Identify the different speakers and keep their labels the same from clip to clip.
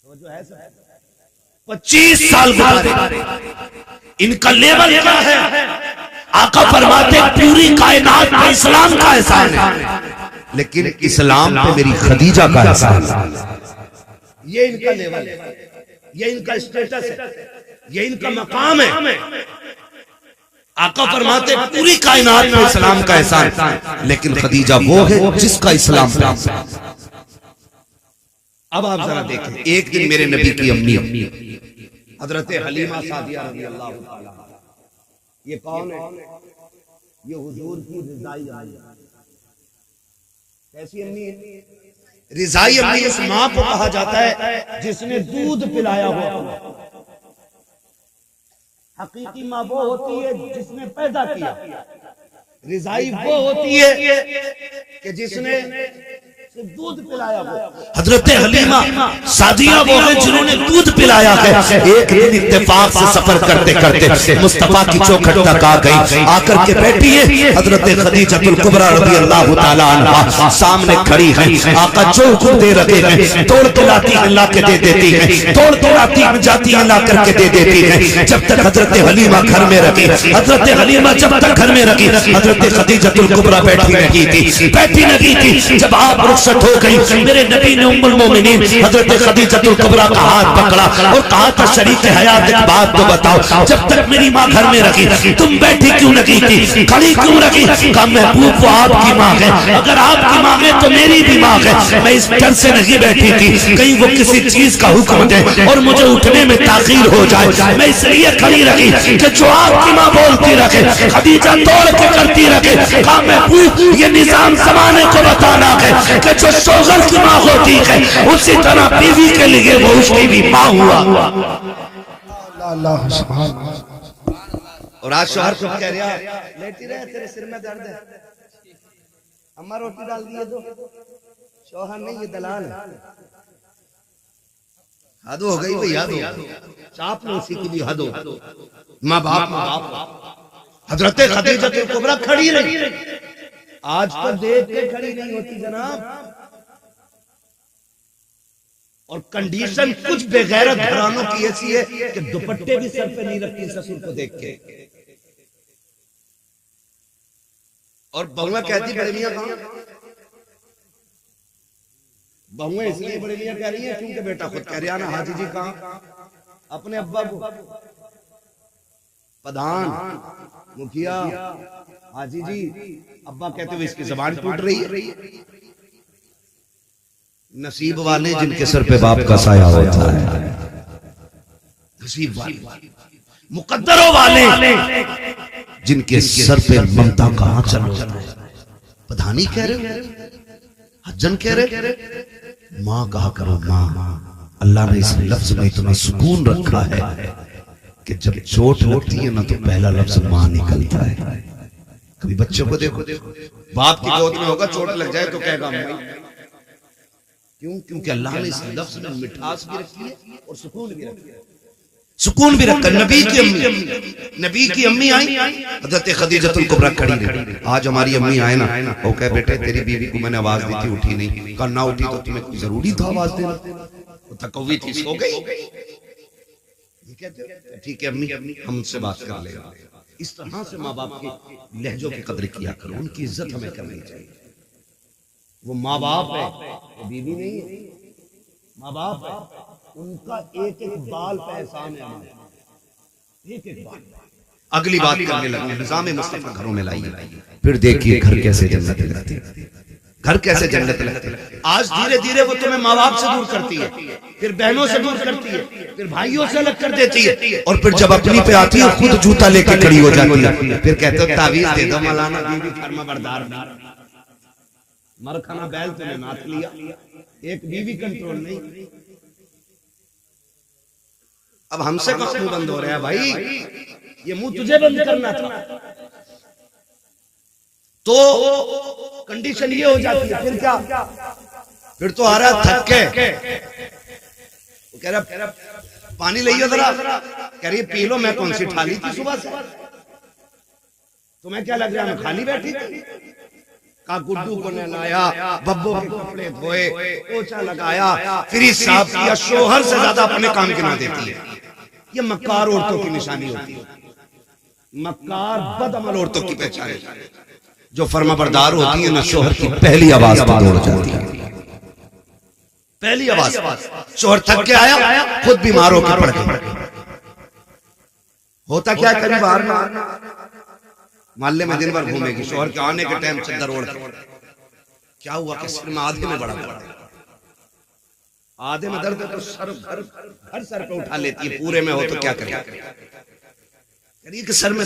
Speaker 1: जो है 25 साल गुजारे, इनका लेवल क्या है? आका फरमाते पूरी कायनात में इस्लाम का एहसान है, लेकिन इस्लाम पे मेरी खदीजा का एहसान है। ये इनका लेवल है, ये इनका स्टेटस है, ये इनका मकाम है। आका फरमाते पूरी कायनात में इस्लाम का एहसान, लेकिन खदीजा वो है जिसका इस्लाम पे। अब आप जरा देखें, एक दिन मेरे नबी की अम्मी हजरत हलीमा सादिया रज़ी अल्लाह ताला, ये कौन है? ये हुजूर की रिज़ाई अम्मी। कैसी अम्मी है? रिज़ाई अम्मी उस मां को कहा जाता है जिसने दूध पिलाया हुआ। हकीकी मां वो होती है जिसने पैदा किया, रिज़ाई वो होती है कि जिसने दूध पिलाया हो। हजरत हलीमा सादिया वो है जिन्होंने दूध पिलाया है। एक दिन इत्तेफाक से सफर करते करते मुस्तफा की चौखट तक आ गई, आकर के बैठी है हजरत खदीजतुल कुबरा रज़ी अल्लाह ताला अन्हा, सामने खड़ी है। आका जो हुक्म दे रहे हैं, तोड़ के लाती है ला के दे देती है, तोड़ के लाती है जाती है ला करके दे देती है। जब तक हजरत हलीमा घर में रखी, हजरत हलीमा जब तक घर में रखी, हजरत खदीजतुल कुबरा बैठी नहीं थी। जब आप हो गई, मेरे नबी ने उम्मुल मोमिनीन हजरत खदीजतुल कुबरा का हाथ पकड़ा और कहा था शरीक हयात एक बात तो बताओ, जब तक मेरी माँ घर में रखी तुम बैठी क्यों नहीं थी, खड़ी क्यों रखी? कहा महबूब वो आपकी माँ है, अगर आपकी माँ है तो मेरी भी माँ है। मैं इस डर से नहीं बैठी थी कहीं वो किसी चीज का हुक्म दे और मुझे उठने में ताखीर हो जाए, मैं इसलिए खड़ी रखी कि जो आपकी माँ बोलती रखे, खदीजा तोड़ के करती रखे। कहा महबूब ये निजाम जमाने को बताना है कि जो शोहर की माँ होती है उसी तरह बीवी के लिए वो उसकी भी माँ हुआ। और आज शोहर को कह रहा लेटी रहे, तेरे सिर में दर्द है, अम्मा रोटी डाल दिए तो। शोहर नहीं, ये दलाल है। हद हो गई भैया, चाप लो उसी की भी हद हो। माँ बाप हजरत खदीजतुल कुबरा खड़ी रही, आज तो देख के खड़ी नहीं होती जनाब। और कंडीशन कुछ बेगैरत घरानों की ऐसी है कि दुपट्टे भी सर पे नहीं रखती ससुर को देख के। और बहुआ कहती बड़े मियां कहां? बहुआ इसलिए बड़े मियां कह रही है क्योंकि बेटा खुद कह रहा ना हाजी जी कहां? अपने अब्बा को प्रधान मुखिया हाजी जी अब्बा कहते हुए इसकी जबान टूट रही है। नसीब वाले जिनके सर पे बाप का साया होता है, नसीब वाले, मुकद्दरों वाले जिनके सर पे ममता का आंचल होता है। प्रधानी कह रहे, हज्जन कह रहे, माँ कहा करो माँ। अल्लाह ने इस लफ्ज में इतना सुकून रखा है कि जब चोट लगती है ना तो पहला लफ्ज माँ निकलता है। कभी बच्चों को देखो, बाप की गोद में होगा, चोट लग जाए तो कहेगा अम्मा। क्यों? क्योंकि अल्लाह ने इस लफ्ज में मिठास भी रखी है और सुकून भी रखा है। सुकून भी रखा। नबी की अम्मी आई, हजरत खदीजतुल कुबरा खड़ी रही। आज हमारी अम्मी आए ना, वो कहे बेटे तेरी बीवी को मैंने आवाज दी थी, उठी नहीं। कहा ना उठी तो तुम्हें जरूरी था आवाज देना, वो थकवी थी, सो गई। ठीक है अम्मी, हमसे बात कर लेगा। इस तरह से माँ बाप की लहजों की कदर किया करो, उनकी इज्जत हमें करनी चाहिए। वो माँ बाप है, वो बीवी नहीं है, माँ बाप है। उनका एक एक बाल पे एहसान है, एक एक बाल। अगली बात करने लगे, निज़ाम मुस्तफा घरों में लाइए, फिर देखिए घर कैसे जन्नत लगती है, घर कैसे जन्नत लगती है। आज धीरे धीरे वो तुम्हें माँ बाप से दूर करती है, फिर बहनों से दूर करती है, फिर भाइयों से अलग कर देती है, और फिर जब अपनी पे आती है खुद जूता लेकर खड़ी हो जाती है। फिर कहते हो तावीज दे दो मौलाना, बीवी फरमा बरदार मरखाना बैल तुमने नाथ लिया, एक बीवी कंट्रोल नहीं। अब हमसे कब मुंह बंद हो रहा है भाई? ये मुंह तुझे बंद करना था। तो कंडीशन ये हो जाती है, फिर क्या? फिर तो आ रहा थक के, कह रहा पानी लाइए जरा, कह रही पी लो। मैं कौन सी ठाली थी सुबह से? तुम्हें क्या लग रहा है मैं खाली बैठी थी? का गुड्डू को नहलाया, बब्बो के कपड़े धोए, पोछा लगाया, फिर साहब किया, शोहर से ज्यादा अपने काम गिना देती है। ये मक्कार औरतों की निशानी होती है, मक्कार बदअमल औरतों की पहचान है। जो फर्माबरदार होती है ना, शोहर की पहली आवाज पर दौड़ जाती है, पहली आवाज। शोहर थक के आया, खुद बीमार होकर पड़ गया। होता क्या, कभी बाहर ना मोहल्ले में दिन भर घूमेगी, शोहर के आने के टाइम चद्दर ओढ़ के, क्या हुआ कि सिर में आधे में बड़ा दर्द, आधे में दर्द है तो हर सर पे उठा लेती है, पूरे में हो तो क्या करे, सर में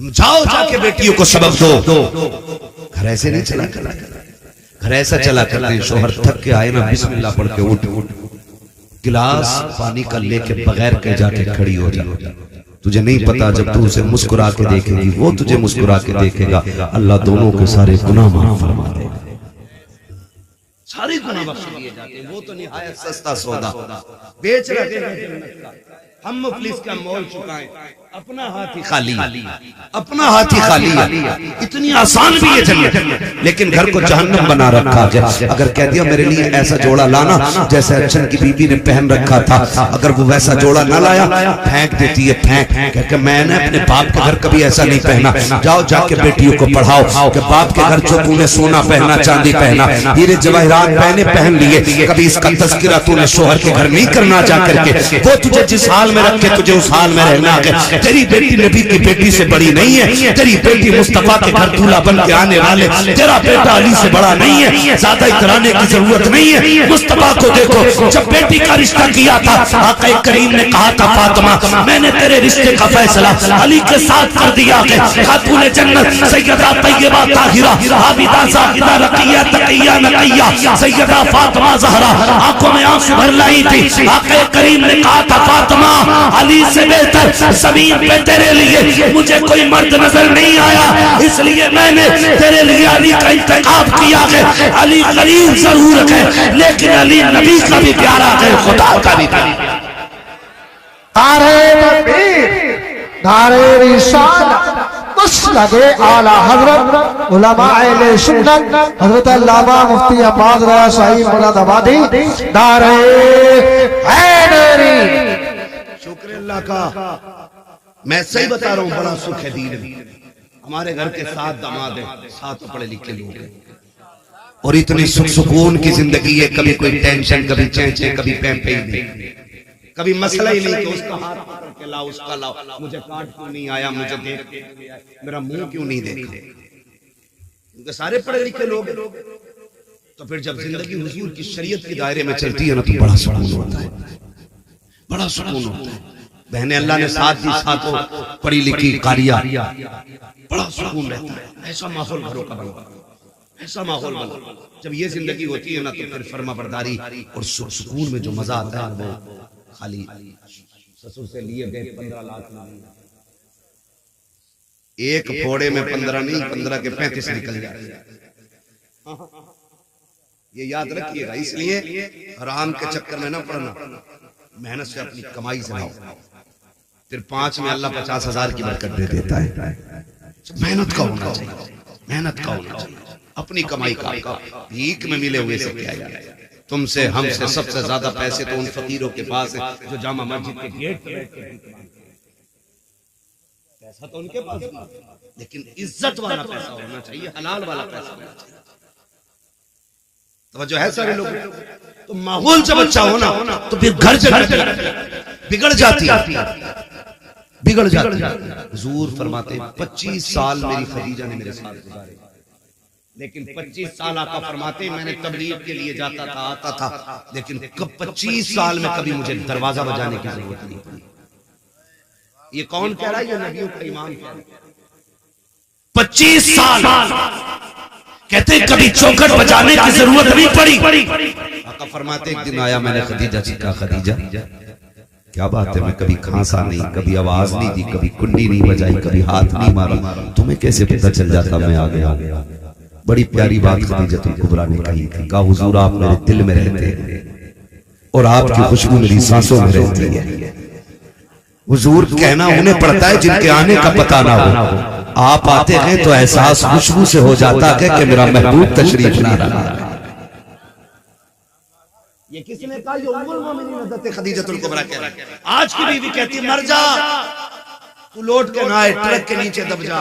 Speaker 1: जाओ, जाके बेटियों को सबक दो। घर ऐसे नहीं चला, घर ऐसा चला करते, शोहर थक के आए ना, बिस्मिल्लाह पढ़ के उठ, गिलास पानी का लेके बगैर के जाके खड़ी हो जा। तुझे नहीं पता, जब तू उसे मुस्कुरा के देखेगी, वो तुझे मुस्कुरा के देखेगा, अल्लाह दोनों के सारे गुनाह माफ फरमा देगा, सारे गुनाह बख्श दिए जाते हैं। वो तो निहायत सस्ता सौदा बेच रहे हैं, हम मुफलिस का मोल चुकाएं, अपना हाथ ही खाली, अपना हाथ ही खाली है। इतनी आसान भी है जन्नत, लेकिन घर को जहन्नम बना रखा है। अगर कह दिया मेरे लिए ऐसा जोड़ा लाना जैसे अच्छन की बीबी ने पहन रखा था, अगर वो वैसा जोड़ा ना लाया, फेंक देती है, फेंक कह मैंने अपने बाप के घर कभी ऐसा नहीं पहना। जाओ जाके बेटियों को पढ़ाओ कि बाप के घर जो तूने सोना पहना, चांदी पहना, हीरे जवाहरात पहने, पहन लिए, कभी इसका तस्करा तूने शोहर के घर नहीं करना जा करके। वो तुझे जिस हाल में रखे, तुझे उस हाल में रहना है। तेरी बेटी नबी की बेटी से बड़ी नहीं है, तेरी बेटी मुस्तफा के घर दूल्हा बन के आने वाले, तेरा बेटा अली से बड़ा नहीं है, ज्यादा इतराने की जरूरत नहीं है। मुस्तफा को देखो, जब बेटी का रिश्ता किया था, आका करीम ने कहा था, फातिमा मैंने तेरे रिश्ते का फैसला अली के साथ कर दिया है। खातून जन्नत सैयदा तैयबा ताहिरा आबिदा ज़ाहिदा रक़िया तक़िया नक़िया सैयदा फातिमा ज़हरा आंखों में आंसू भर लाई थी। आका करीम ने कहा था, फातिमा अली से बेहतर ज़मीन पे तेरे लिए मुझे कोई मर्द नजर नहीं आया, इसलिए मैंने तेरे लिए अली का इंतखाब किया है। अली करीम जरूर है, लेकिन अली नबी का भी प्यारा है, खुदा का भी प्यारा।
Speaker 2: नारे तकबीर, नारे रिसालत, बस लगे आला हजरत उलमाए सुन्नत हजरत अल्लामा मुफ्ती अब्बास रज़ा साहिब मुरादाबादी, नारे हैदरी।
Speaker 1: शुक्र अल्लाह का, मैं सही बता रहा हूँ, बड़ा सुख है दीन में। हमारे घर के 7 दामाद हैं, 7 पढ़े लिखे लोग हैं, और इतनी सुख सुकून की जिंदगी है। कभी कोई टेंशन, कभी चेंचे, कभी पैंपे नहीं, कभी मसला ही नहीं कि उसका हाथ पकड़ के लाओ, उसका लाओ, मुझे काट क्यों नहीं आया, मुझे देख मेरा मुंह क्यों नहीं देखा। उनके सारे पढ़े लिखे लोग हैं। तो फिर जब जिंदगी हुजूर की शरीयत के दायरे में चलती है ना, तो बड़ा सुकून होता है, बड़ा सुकून होता है। बहने अल्लाह ने साथ दी, साथों पढ़ी लिखी कारिया, बड़ा सुकून रहता है। ऐसा माहौल घरों का बना, ऐसा माहौल बना। जब ये जिंदगी होती है ना, तो फिर फर्माबरदारी और सुकून में जो मजा आता है, वो खाली ससुर से लिए गए 15 लाख एक फोड़े में 15 नहीं, 15 के 35 निकल जाए। ये याद रखिएगा। इसलिए हराम के चक्कर में ना पड़ना, मेहनत से अपनी कमाई से लाओ, फिर 5 में अल्लाह 50,000 की बरकत दे देता है। मेहनत का होना चाहिए, मेहनत का होना चाहिए, अपनी कमाई का। भीख में मिले हुए से क्या है? तुमसे हमसे सबसे ज्यादा पैसे तो उन फकीरों के पास है जो जामा मस्जिद के गेट पे बैठ के पैसा तो उनके पास है, लेकिन इज्जत वाला पैसा होना चाहिए, हलाल वाला पैसा होना चाहिए। तो जो है सारे लोग, तो माहौल जब अच्छा होना तो फिर घर बिगड़ जाती है, बिगड़ जाती है। हुजूर फरमाते 25 साल मेरी खदीजा ने मेरे साथ गुजारे, लेकिन 25 साल आका फरमाते मैंने तबलीग के लिए जाता था, आता था, लेकिन कब 25 साल में कभी मुझे दरवाजा बजाने की जरूरत नहीं पड़ी। ये कौन कह रहा है? ये नबियों का इमाम कह रहा है। 25 साल कहते कभी चौखट बजाने की जरूरत नहीं पड़ी। आका फरमाते एक दिन आया, मैंने खदीजा से कहा, खदीजा क्या बात है, मैं कभी खांसा नहीं, कभी आवाज नहीं दी, कभी कुंडी नहीं बजाई, कभी हाथ नहीं मारा, तुम्हें कैसे पता चल जाता मैं आ गया? बड़ी प्यारी बात खदीजतुल कुबरा ने कही थी, कहा हुजूर आप मेरे दिल में रहते हैं और आपकी खुशबू मेरी सांसों में रहती है। हुजूर कहना उन्हें पड़ता है जिनके आने का पता ना हो। आप आते हैं तो एहसास खुशबू से हो जाता है कि मेरा महबूब तशरीफ ला रहा है। ये किसने कहा? ये उम्मुल मोमिनीन हज़रत खदीजतुल कुबरा कह रही है। आज की बीवी कहती है मर जा, तू लौट के ना आए, ट्रक के नीचे दब जा,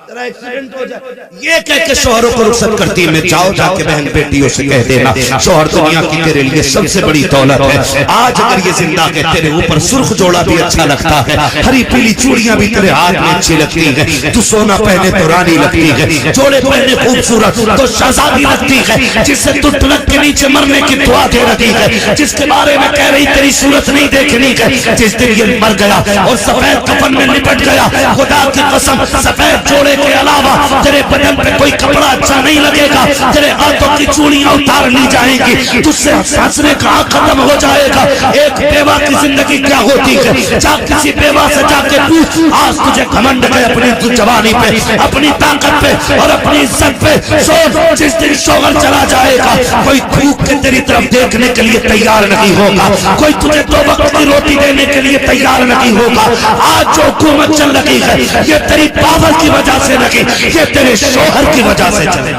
Speaker 1: तेरा एक्सीडेंट हो जाए। ये कह के शोहरों को रुखसत करती है। मैं जाओ जाके बहन बेटियों से कह देना शोहर दुनिया की तेरे लिए सबसे बड़ी दौलत है। आज अगर ये जिंदा है तेरे ऊपर सुर्ख जोड़ा भी अच्छा लगता है, हरी पीली चूड़ियां भी तेरे हाथ में अच्छी लगती है, तू सोना पहने तो रानी लगती है, जोड़े पहने खूबसूरत तो शहजादी लगती है, जिससे तू ट्रक के नीचे मरने की दुआ दे रही है, जिसके बारे में कह रही तेरी सूरत नहीं देखनी है, जिस दिन ये मर गया और सफेद कफन में लिपट गया, खुदा की कसम सफेद जोड़े के अलावा तेरे बदन पे कोई कपड़ा अच्छा नहीं लगेगा, तेरे हाथों की चूड़ियां उतार ली जाएंगी, तुझसे हंसने का खत्म हो जाएगा। एक बेवा की जिंदगी क्या होती है? जा किसी बेवा से जाके पूछ, आज तुझे घमंड है अपनी जवानी पे, अपनी ताकत पे और अपनी इज्जत पे। सोच, जिस दिन शोहर चला जाएगा कोई थूक के तेरी तरफ देखने के लिए तैयार नहीं होगा, कोई तुझे 2 वक्त की रोटी देने के लिए तैयार नहीं होगा। आज जो हुकूमत चल रही है ये तेरी पावर की वजह से नहीं, ये तेरे शोहर की वजह से चले।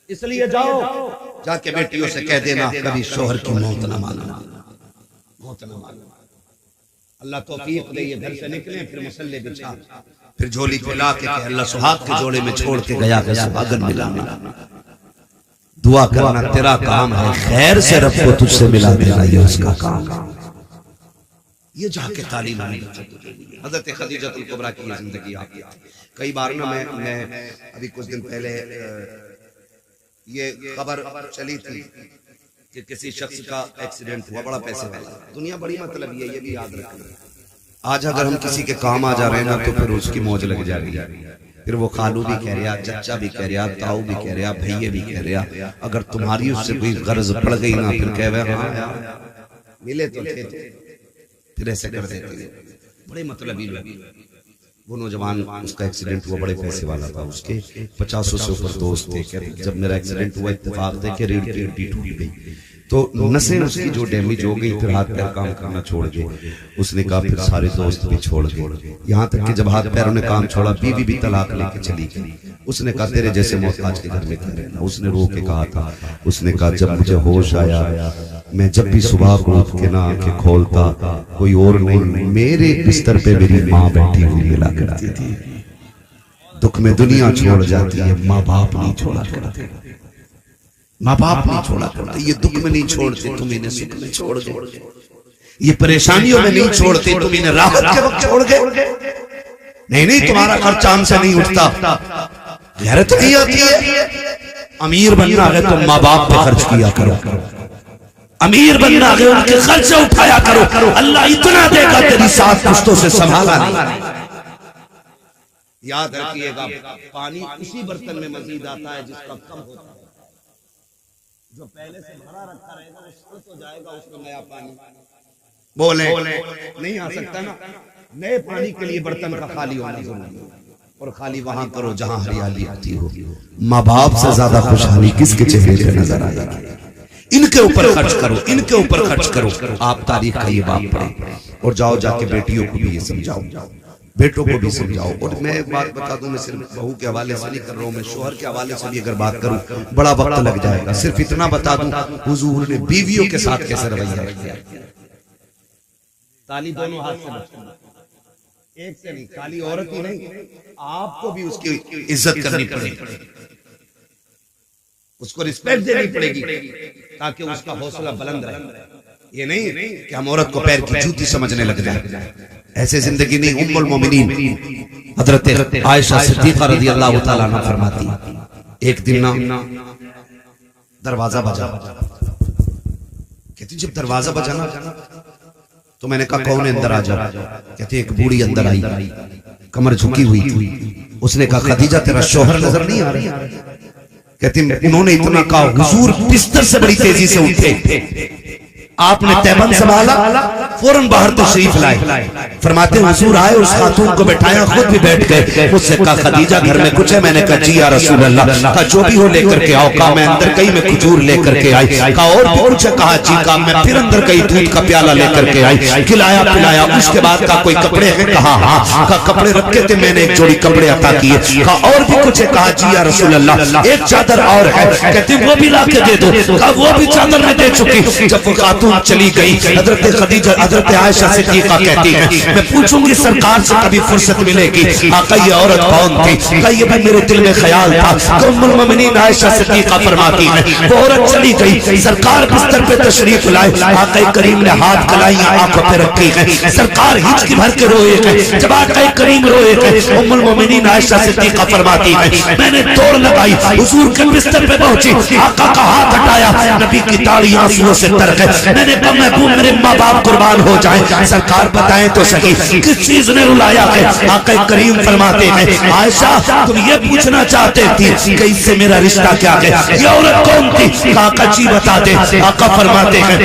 Speaker 1: इसलिए जाओ जाके बेटियों से कह देना कभी शोहर की मौत न मानना, मौत न मानना। अल्लाह तौफीक दे, ये घर से निकले फिर मुसल्ले बिछा, फिर झोली फैला के अल्लाह सुहाग के जोड़े में छोड़ के गया कि सुहागन मिला। दुआ करना तेरा काम है, खैर से रब को तुझसे मिला देना ये उसका काम है। ये जाके तालीम हज़रत खदीजतुल कुबरा की जिंदगी आपकी। कई बार ना मैं अभी कुछ दिन पहले ये खबर चली थी कि किसी शख्स का एक्सीडेंट हुआ, बड़ा पैसे वाला, दुनिया बड़ी मतलब ये भी याद रखना। आज अगर हम किसी के काम आ जा रहे हैं ना तो फिर उसकी मौज लग जा रही है, फिर वो खालू भी कह रहा, चचा भी कह रहा, ताऊ भी कह रहा, भैया भी कह रहा। अगर तुम्हारी उससे कोई गर्ज पड़ गई ना फिर कह मिले तो फिर ऐसे कर देते हैं। बड़े मतलब वो नौजवान, उसका एक्सीडेंट हुआ, बड़े पैसे वाला था, उसके 50 से ऊपर दोस्त थे। जब मेरा एक्सीडेंट हुआ इत्तेफाक थे कि रीढ़ की हड्डी टूट गई, तो नसें उसकी जो डैमेज हो गई, फिर हाथ पैर काम करना छोड़ गए। उसने कहा फिर सारे दोस्त भी छोड़ गए, यहाँ तक कि जब हाथ पैरों ने काम छोड़ा बीवी भी तलाक लेके चली गई। उसने कहा तेरे जैसे मोहताज के घर में क्यों रहना। उसने रो के कहा था, उसने कहा जब मुझे होश आया, मैं जब भी सुबह को उठ के ना आंखें खोलता कोई और नहीं, मेरे बिस्तर पे मेरी माँ बैठी हुई मिला करती थी। दुख में दुनिया छोड़ जाती है, माँ बाप नहीं छोड़ा करते, माँ बाप नहीं छोड़ा करते। ये दुख में नहीं छोड़ते, तुम इन्हें सुख में छोड़ गए। ये परेशानियों में नहीं छोड़ते, तुम इन्हें राहत के वक्त छोड़ गए। नहीं तुम्हारा खर्चा हमसे नहीं उठता, गैरत नहीं आती है। अमीर बनना है तो माँ बाप पे खर्च किया करो, अमीर बनना है उनके खर्चे उठाया करो। अल्लाह इतना देगा तेरी 7 पुश्तों से संभाला नहीं। याद रखिएगा, पानी उसी बर्तन में मजीद आता है जिसका कम होता है। जो पहले से भरा रखा रहेगा वो शुद्ध हो जाएगा, उसमें नया पानी बोले नहीं आ सकता ना। नए पानी के लिए बर्तन का खाली होना जरूरी है, और खाली वहां करो जहां हरियाली आती हो। माँ बाप से ज्यादा खुशहाली किसके चेहरे पे नजर आएगी? इनके ऊपर खर्च करो, इनके ऊपर खर्च करो। आप तारीख का ये बाप पढ़े और जाओ जाके बेटियों को भी ये समझाओ, बेटों को भी समझाओ। और मैं एक बात बता दूं, मैं सिर्फ बहू के हवाले से नहीं कर रहा हूं, मैं शोहर के हवाले से भी अगर बात करूं बड़ा वक्त लग जाएगा। सिर्फ इतना बता दूं, हुजूर ने बीवियों के साथ कैसे रवैया किया। ताली दोनों हाथ से बचना, एक से नहीं, खाली औरत ही नहीं, आपको भी उसकी इज्जत करनी पड़ेगी, उसको रिस्पेक्ट देनी पड़ेगी ताकि उसका हौसला बुलंद रहे। ये नहीं कि हम औरत को पैर की जूती समझने लग जाए, ऐसे जिंदगी नहीं। उम्मुल मोमिनीन हजरत आयशा सिद्दीका रज़ी अल्लाह तआला अन्हा फरमाती, एक दिन ना दरवाजा बजा, कहती जब दरवाजा बजा ना तो मैंने कहा कौन है, अंदर आ जा। कहते एक बूढ़ी अंदर आई, कमर झुकी हुई थी। उसने कहा खदीजा तेरा शौहर नजर नहीं आ रहा। कहती उन्होंने इतना कहा, हुजूर बिस्तर से बड़ी तेजी से उठे आपने तैबन संभाला, फौरन बाहर तशरीफ लाए। फरमाते हुजूर आए, उस खातून को बैठाया, खुद भी बैठ गए। मुझसे कहा खदीजा घर में कुछ है? मैंने कहा जी या रसूल अल्लाह। कहा जो भी हो लेकर के आओ। कहा मैं अंदर गई, मैं खजूर लेकर के आई। कहा और भी कुछ है? कहा जी। कहा मैं फिर अंदर गई, दूध का प्याला लेकर के आई, खिलाया पिलाया। उसके बाद कहा कोई कपड़े हैं? कहा हाँ। कहा कपड़े रखे थे, मैंने एक जोड़ी कपड़े अता किए। कहा और भी कुछ है? कहा जी या रसूल अल्लाह एक चादर और है। कहते वो भी ला के दे दो। कहा वो भी चादर में दे चुकी। जब वो खातून चली गई, हजरत खदीजा, हजरत आयशा सिद्दीका कहती है मैं पूछूंगी सरकार से कभी फुर्सत मिलेगी, आका ये औरत कौन थी? कहा ये भी मेरे दिल में ख्याल था। उम्मुल मोमिनीन आयशा सिद्दीका फरमाती है वो औरत चली गई, सरकार बिस्तर पे तशरीफ लाए, आका करीम ने हाथ गलाइयां आंखों पे रखी है, सरकार हिचकी भर के रोए हैं। जब आका करीम रोए हैं, उम्मुल मोमिनीन आयशा सिद्दीका फरमाती है मैंने दौड़ लगाई, हुजूर के बिस्तर पे पहुंची, आका का हाथ हटाया, नबी की ताड़ी आंसुओं से तर गई। मैंने कहा महबूब मेरे माँ बाप कुर्बान हो जाए, सरकार बताएं तो सही किस चीज ने रुलाया है? आका करीम फरमाते हैं आयशा तुम ये पूछना चाहते थी कि इससे मेरा रिश्ता क्या है? ये औरत कौन थी? आका जी बता दे। आका फरमाते हैं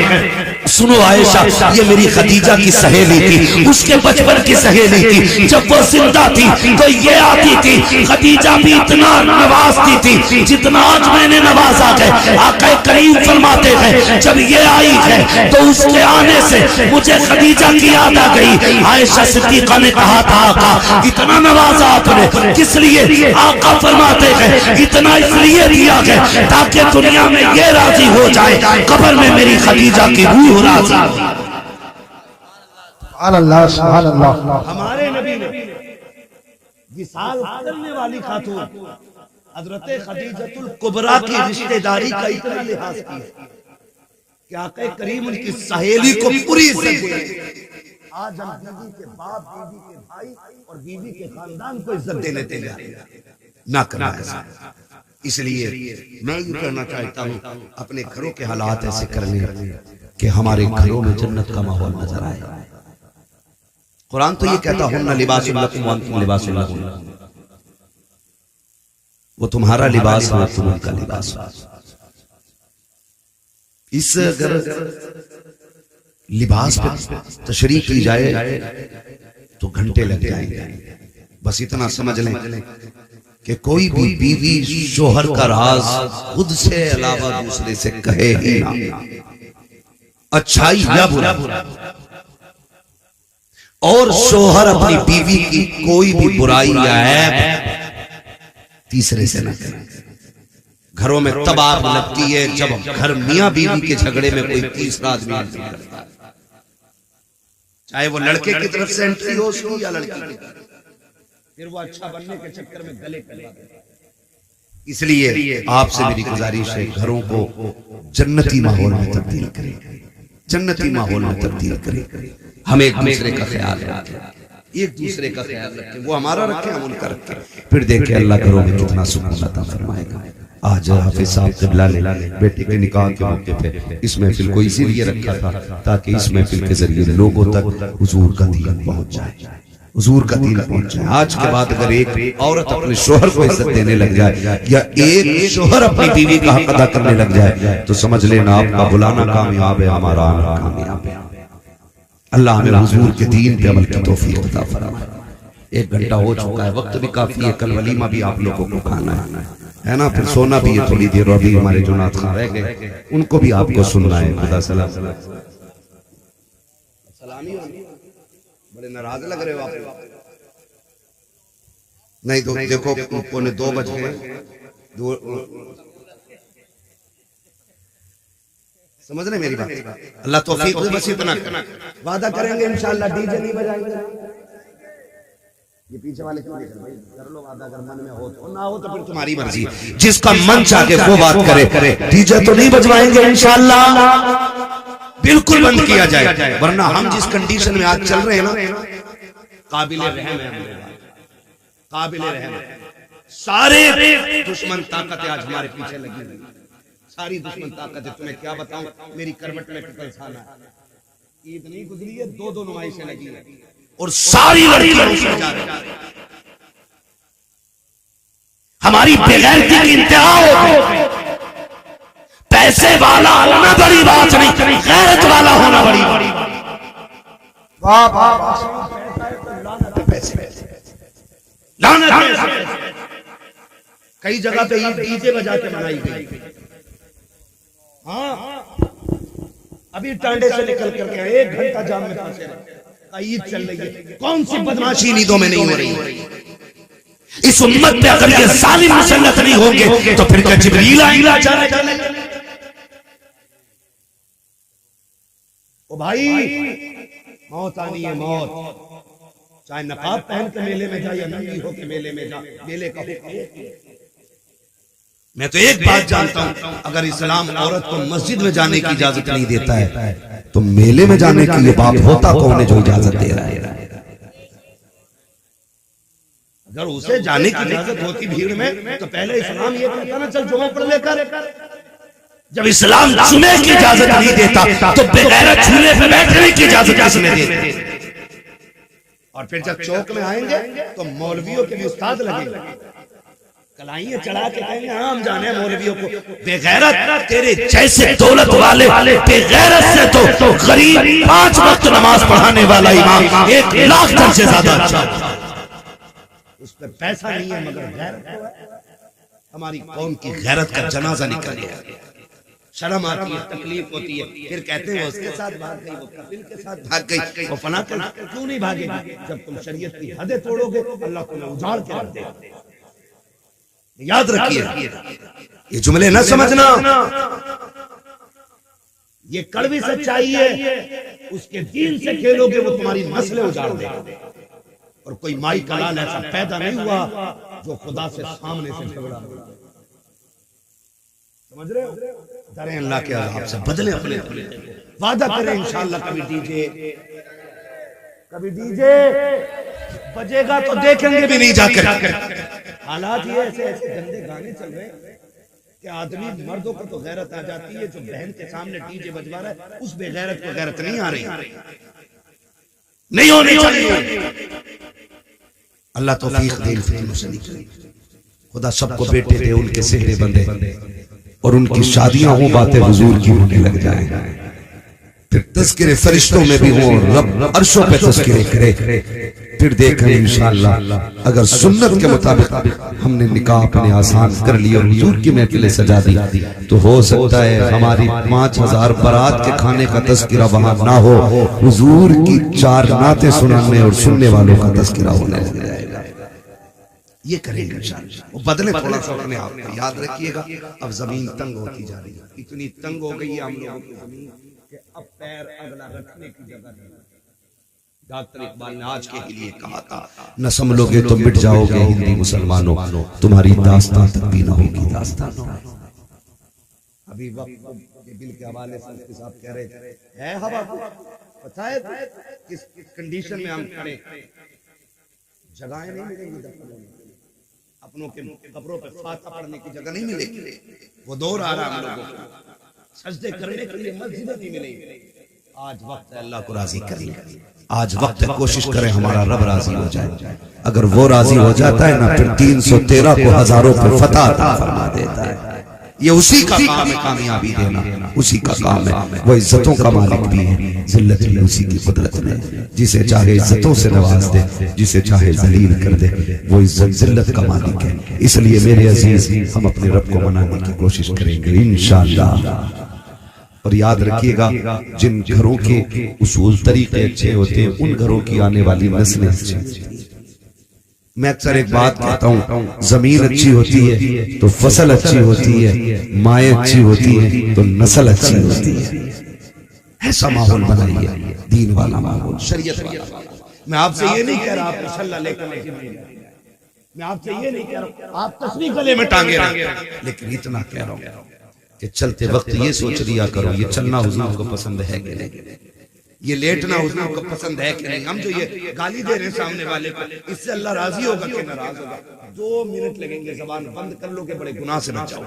Speaker 1: सुनो आयशा ये मेरी खदीजा की सहेली थी, उसके बचपन की सहेली थी। जब वो जिंदा थी तो ये आती थी, खदीजा भी इतना नवाजती थी जितना आज मैंने नवाजा है। आका करीम फरमाते हैं जब ये आई है तो उसके आने से मुझे खदीजा की याद आ गई। आयशा सिद्दीका ने कहा था आका इतना नवाजा आपने किस लिए? आका फरमाते हैं इतना इसलिए दिया है ताकि दुनिया में ये राजी हो जाए कब्र में मेरी खदीजा की रूह राजी।
Speaker 2: अल्लाह सुभान अल्लाह।
Speaker 1: हमारे नबी ने विसाल करने वाली खातून हजरत खदीजतुल कुबरा की रिश्तेदारी का इतना लिहाज किया कि आका करीम उनकी सहेली को पूरी इज्जत दी। आज हम बीवी के बाप, बीवी के भाई और बीवी के खानदान को इज्जत देने तैयार ना करना ऐसा। इसलिए मैं ये कहना चाहता हूँ अपने घरों के हालात ऐसे करने कि हमारे घरों में जन्नत का माहौल नजर आए। कुरान तो ये कहता हुन्ना लिबासुल लकुम व अंतुम लिबासुल लहुन, वो तुम्हारा लिबास है तुम उनका लिबास। इस अगर लिबास पे तशरीह की जाए तो घंटे लग जाएंगे। बस इतना समझ लें कि कोई भी बीवी शोहर का राज खुद से अलावा दूसरे से कहे ही ना, अच्छाई या बुरा, और शोहर अपनी बीवी की कोई भी बुराई या ऐब तीसरे से न करे। घरों में तब आग लगती है जब घर मियां बीवी के झगड़े में कोई तीसरा आदमी एंट्री करता है, चाहे वो लड़के की तरफ से एंट्री हो उसकी या लड़की की, फिर वो अच्छा बनने के चक्कर में गले करवा देता है। इसलिए आपसे मेरी गुजारिश है घरों को जन्नती माहौल में तब्दील करें, जन्नती माहौल में तब्दील करें। हम एक दूसरे का ख्याल रखें, एक दूसरे का ख्याल रखें, वो हमारा रखें हम उनका रखें, फिर देखें अल्लाह घरों में कितना सुकून अता फरमाएगा। आज हाफिज साहब क़िबला ने बेटे के निकाह के मौके पे इस महफिल को इसीलिए रखा था ताकि इस महफिल के जरिए लोगों तक हुजूर का दीन पहुंच जाए, हुजूर का दीन पहुंच जाए। आज के बाद अगर एक औरत अपने शोहर को इज्जत देने लग जाए या एक शोहर अपनी बीवी का हक अदा करने लग जाए तो समझ लेना आपका बुलाना कामयाब है, हमारा आना कामयाब है। अल्लाह हमें हुजूर के दीन पे अमल की तौफीक अता फरमाए। 1 घंटा हो चुका है, वक्त भी काफी है, कल वलीमा भी आप लोगों को खाना है ना, फिर सोना भी है थोड़ी देर, और अभी हमारे जो नात खां रह गए उनको भी आपको सुनना है। खुदा सलाम। सलामी बड़े नाराज लग रहे हो आप। नहीं तो देखो 1:45 बज गए, समझ रहे मेरी बात? अल्लाह तौफीक दे, बस इतना वादा करेंगे इंशाअल्लाह डीजे नहीं बजाएंगे। ये पीछे वाले क्यों देख रहे भाई? कर लो वादा, अगर मन में हो तो, ना हो तो फिर तुम्हारी मर्जी, जिसका मन चाहे वो बात करे। डीजे तो नहीं बजवाएंगे इंशाअल्लाह, बिल्कुल बंद किया जाए, वरना हम जिस कंडीशन में आज चल रहे हैं ना, काबिले रहम है, काबिले रहम। सारे दुश्मन ताकतें आज हमारे पीछे लगी हुई, सारी दुश्मन ताकतें। तुम्हें क्या बताऊं, मेरी करवट में पितल खाना है, ईद नहीं गुजरी है, 2 नुमाइशें लगी है और सारी लड़कियां उसमें जा रही है। हमारी बेगैरती की इंतहा हो गई, पैसे वाला होना बड़ी बात नहीं, गैरत वाला होना बड़ी बात।
Speaker 2: वाह वाह वाह।
Speaker 1: पैसे लानत है। कई जगह पे डीजे बजा के मनाई गई। हाँ, अभी टांडे से निकल करके 1 घंटा जाम में फंसे रहे। ईद चल रही है, कौन सी बदमाशी नींदों में नहीं हो रही। इस उम्मत पे अगर ये जालिम मुसल्लत नहीं होंगे तो फिर क्या जिब्रील आएगा जाने। ओ भाई, मौत आनी है, मौत। चाहे नकाब पहन के मेले में जा या नंगी हो के मेले में जा, मेले का हुक्म। मैं तो एक बात जानता हूं, अगर इस्लाम औरत को मस्जिद में जाने की इजाजत नहीं देता है तो मेले में जाने के लिए बाप होता कौन है जो इजाजत दे रहा है। अगर उसे जाने की इजाजत होती भीड़ में तो पहले इस्लाम ये कहता ना, चल जुमा पढ़ लेकर। जब इस्लाम जुमे की इजाजत नहीं देता तो बेगैरत झूले पे बैठने की इजाजत किसने दी। और फिर जब चौक में आएंगे तो मौलवियों के भी उस्ताद लगेंगे, कलाइयां चढ़ा के कहेंगे हाँ हम जाने मौलवियों को। बेगैरत तेरे जैसे दौलत वाले बेगैरत से तो गरीब 5 वक्त नमाज पढ़ाने वाला इमाम 1 लाख से ज्यादा अच्छा। उस पर पैसा नहीं है मगर गैरत है। हमारी कौम की गैरत का जनाजा निकल गया। शर्म आती है, तकलीफ होती है, फिर कहते हैं वो उसके साथ भाग गई, वो कफिल के साथ भाग गई, वो फना क्यों नहीं भागेगी। जब तुम शरीयत की हदें तोड़ोगे अल्लाह तुम्हें उजाड़ के रख देगा। याद रखिए, ये जुमले न समझना, ये कड़वी सच्चाई है। उसके दीन से खेलोगे वो तुम्हारी नस्लें उजाड़ देगा। और कोई माई का लाल ऐसा पैदा नहीं हुआ जो खुदा से सामने से झगड़ा। समझ रहे हो? डरें अल्लाह के अज़ाब से, बदले अपने वादा करें इंशाअल्लाह। कभी डीजे बजेगा तो देखेंगे भी नहीं जाकर। हालात ये ऐसे गंदे गाने चल रहे हैं कि आदमी, मर्दों को तो गैरत आ जाती है, जो बहन के सामने डीजे बजवा रहा है उस बेगैरत को गैरत नहीं आ रही, नहीं होनी चाहिए। अल्लाह तौफीक दे, फितनों से निकले। खुदा सबको बेटे दे, उनके सेहरे बंदे और उनकी शादियां हो, बातें हुजूर की होने लग जाए। फिर तज़किरे फरिश्तों में भी हो, रब अर्शों पे तज़किरे करे। फिर देखें इंशाअल्लाह अगर सुन्नत के मुताबिक हमने निकाह अपने आसान कर लिया और हुजूर की महफिलें सजा दी तो हो सकता है हमारी 5000 बारात के खाने का तज़किरा वहां ना हो, हुजूर की 4 नातें सुनाने और सुनने वालों का तज़किरा होने लग जाएगा। ये करेंगे इंशाअल्लाह। वो बदले थोड़ा सा अपने आप में। याद रखिएगा, अब जमीन तंग होती जा रही है, इतनी तंग हो गई है हम लोगों की जमीन कि अब पैर अगला रखने की जगह नहीं। डॉक्टर इकबाल ने आज के लिए कहा था, न संभलोगे तो मिट जाओगे हिंदी मुसलमानों, तुम्हारी दास्तान तक भी न होगी दास्तान। अभी वक्त के बिल के हवाले से मुफ्ती साहब कह रहे है हवा पता है किस कंडीशन में हम खड़े, जगहें नहीं मिलेंगी, अपनों के कब्रों पे फातिहा पढ़ने की जगह नहीं मिलेगी। वो दौर आ रहा हम लोगों को, सजदे करने के लिए मस्जिदें नहीं मिलेंगी। आज वक्त है अल्लाह को राजी करें। आज वक्त है कोशिश करें हमारा रब राजी हो जाए। अगर वो राजी हो जाता है ना, फिर 313 को हजारों पे फतह अता फरमा देता है। ये उसी का काम है, कामयाबी देना उसी का काम है। वो इज्जतों का मालिक भी है, जिल्लत भी उसी की कुदरत में। जिसे चाहे इज्जतों से नवाज दे, जिसे चाहे जलील कर दे, वो इज्जत जिल्लत का मालिक है। इसलिए मेरे अजीज, हम अपने रब को मनाने की कोशिश करेंगे इंशाअल्लाह। और याद रखिएगा, जिन घरों के उसूल तरीके अच्छे होते हैं उन घरों की आने वाली नस्लें अच्छी। मैं अक्सर एक बात कहता हूँ, जमीन अच्छी होती है तो फसल अच्छी होती है, माएँ अच्छी होती है तो नस्ल अच्छी होती है। ऐसा माहौल बनाइए, दीन वाला माहौल, शरीयत वाला। मैं आपसे ये नहीं कह रहा आप मसल्ला लेकर, मैं आपसे ये नहीं कह रहा आप तस्बीह गले में टांगे रखें, लेकिन इतना कह रहा हूँ कि चलते वक्त ये सोच लिया करो, ये चलना हुजूर को पसंद है कि नहीं, ये लेटना हुजूर को पसंद है कि नहीं। हम जो ये गाली दे रहे हैं सामने वाले को, इससे अल्लाह राजी होगा कि नाराज होगा? 2 मिनट लगेंगे, जबान बंद कर लो कि बड़े गुनाह से बचाओ।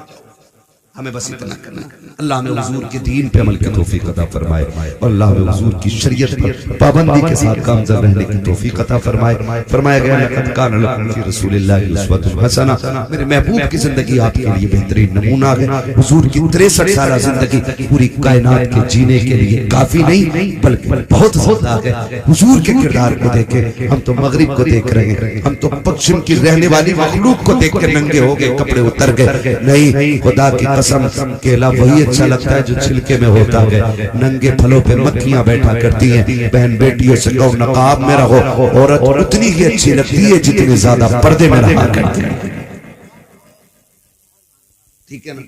Speaker 1: हमें बस इतना करना। अल्लाह हमें हुजूर के दीन पे अमल की तौफीक अता फरमाए और अल्लाह हमें हुजूर की शरीयत पर पाबंदी के साथ कामयाब रहने की तौफीक अता फरमाए। फरमाया गया लक़द कान लकुम फी रसूलिल्लाहि उस्वतुन हसना, मेरे महबूब की जिंदगी आपके लिए बेहतरीन नमूना है। हुजूर की 63 साल जिंदगी पूरी कायनात के जीने के लिए काफी नहीं बल्कि बहुत ज्यादा है। हुजूर के किरदार को देखे हम तो मगरिब को देख रहे हैं, हम तो पश्चिम की रहने वाली मखलूक को देख कर नंगे हो गए, कपड़े उतर गए। नहीं, खुदा की कसम, केला वही अच्छा लगता है जो छिलके में होता है। नंगे फलों पे मक्खियां बैठा करती हैं। बहन बेटियों से कहो नकाब में रहो, औरत उतनी ही अच्छी लगती है जितनी ज्यादा पर्दे में रहा करती है। ठीक है ना?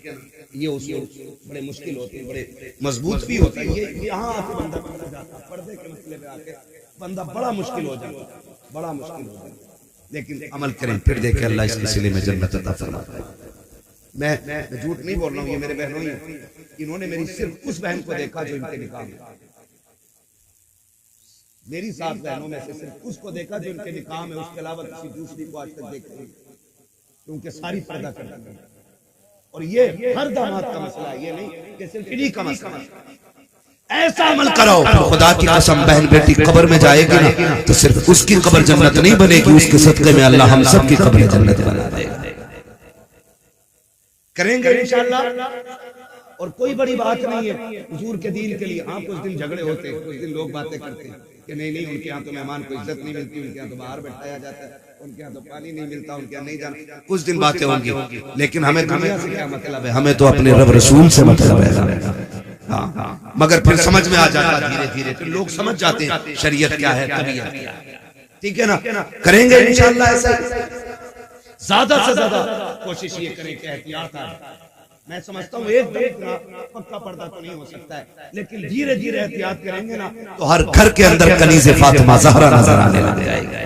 Speaker 1: ये उसूल बड़े मुश्किल होते हैं, बड़े मजबूत भी होता है। ये यहाँ आके बंदा पकड़ जाता है, पर्दे के मसले में आके बंदा बड़ा मुश्किल हो जाता है, बड़ा मुश्किल हो जाता है। लेकिन अमल करें फिर देखें अल्लाह इसके सिले में जन्नत अता फरमाता है। मैं झूठ नहीं बोल रहा हूँ, ये मेरे बहनों ही इन्होंने मेरी सिर्फ उस बहन को देखा जो इनके निकाह में, मेरी 7 बहनों में से सिर्फ उसको देखा जो इनके निकाह में, उसके अलावा किसी दूसरी को आज तक देखा नहीं, क्योंकि सारी पर्दा करती है। और ये हर दामाद का मसला है, ये नहीं कि सिर्फ इन्हीं का मसला है। ऐसा अमल करो खुदा की कसम, बहन बेटी कब्र में जाएगी ना तो सिर्फ उसकी कब्र जन्नत नहीं बनेगी, उसके सदक़े में अल्लाह हम सब की कब्र जन्नत बना देगा। करेंगे इंशाअल्लाह। और कोई बड़ी बात नहीं है हुजूर के दीन के लिए। हाँ, कुछ दिन झगड़े होते हैं, कुछ दिन लोग बातें करते हैं कि नहीं उनके यहाँ तो मेहमान को इज्जत नहीं मिलती, उनके यहाँ तो बाहर बैठाया जाता है, उनके यहाँ तो पानी नहीं मिलता, उनके यहाँ नहीं जाना, कुछ दिन बातें होंगी। लेकिन हमें दुनिया से क्या मतलब है, हमें तो अपने रब रसूल से मतलब है। हाँ, मगर फिर समझ में आ जाता है धीरे धीरे, फिर लोग समझ जाते हैं शरीयत क्या है, तबीयत क्या है। ठीक है ना? करेंगे इंशाअल्लाह ऐसा। ज्यादा से ज्यादा कोशिश ये करें कि एहतियात आए। मैं समझता हूँ एकदम पक्का पर्दा तो नहीं हो सकता है, लेकिन धीरे धीरे एहतियात करेंगे ना तो हर घर के अंदर कनीज़े फातिमा ज़हरा नजर आने लग जाएगा।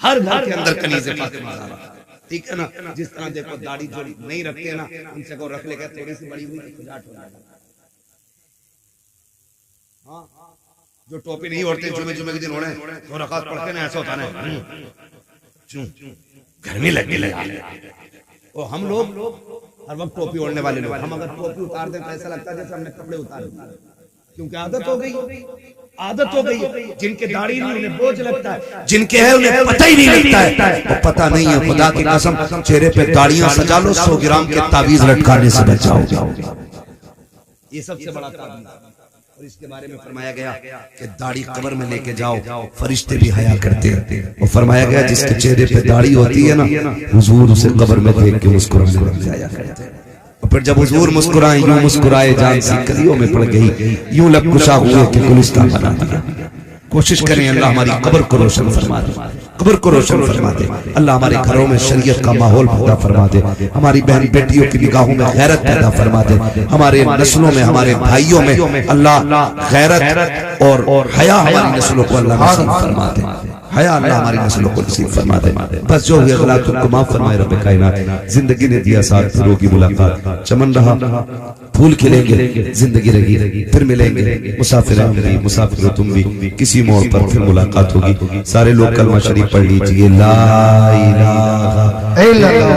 Speaker 1: हर घर के अंदर कनीज़े फातिमा ज़हरा। ठीक है ना? जिस तरह देखो दाढ़ी जो नहीं रखते ना, उनसे को रख लेगा, थोड़ी सी बड़ी हुई तो खुजाट हो जाएगा। हाँ, जो टोपी नहीं ओढ़ते जुमे के दिन ओढ़े तो रकात पढ़ के ना ऐसा होता है गर्मी लगने लगी। और हम लोग हर वक्त टोपी ओढ़ने वाले लोग, हम अगर टोपी उतार दें तो ऐसा लगता है जैसे हमने कपड़े उतारे, क्योंकि आदत हो गई। जिनके दाढ़ी नहीं उन्हें बोझ लगता है, जिनके है उन्हें पता ही नहीं लगता है। वो पता नहीं है, खुदा की कसम चेहरे पे दाढ़ियां सजा लो, 100 ग्राम के तावीज लटकाने से बचाओ। ये सबसे बड़ा तावीज। और इसके बारे में फरमाया गया कि दाढ़ी कब्र में लेके जाओ, फरिश्ते भी हया करते हैं। और फरमाया गया जिसके चेहरे पे दाढ़ी होती है ना, हुजूर उसे कब्र में देख के मुस्कुराने लग जाया करते हैं। और फिर जब हुजूर मुस्कुराए, यूं मुस्कुराए जान सी कलियों में पड़ गई, यूं लब कुशा हुए कि गुलिस्तान बना दिया। कोशिश करें अल्लाह हमारी कब्र को रोशन फरमा दे, कब्र को रोशन फरमा दे। अल्लाह हमारे घरों में शरीयत का माहौल पैदा फरमा दे, हमारी बहन बेटियों की निगाहों में गैरत पैदा फरमा दे, हमारे नस्लों में, हमारे भाइयों में अल्लाह गैरत और हया हमारी नस्लों को अल्लाह नसीब फरमा दे, हया अल्लाह हमारी नस्लों को नसीब फरमा दे। बस जो हुई अल्लाह तुमको माफ फरमाए रब कायनात। जिंदगी ने दिया साथ, फिर होगी मुलाकात, चमन रहा फूल खिलेंगे, जिंदगी रही, फिर मिलेंगे, मुसाफिर होंगे, मुसाफिर हो तुम भी, किसी मोड़ पर फिर मुलाकात होगी। सारे लोग कलमा शरीफ पढ़ लीजिए, ला इलाहा इल्लल्लाह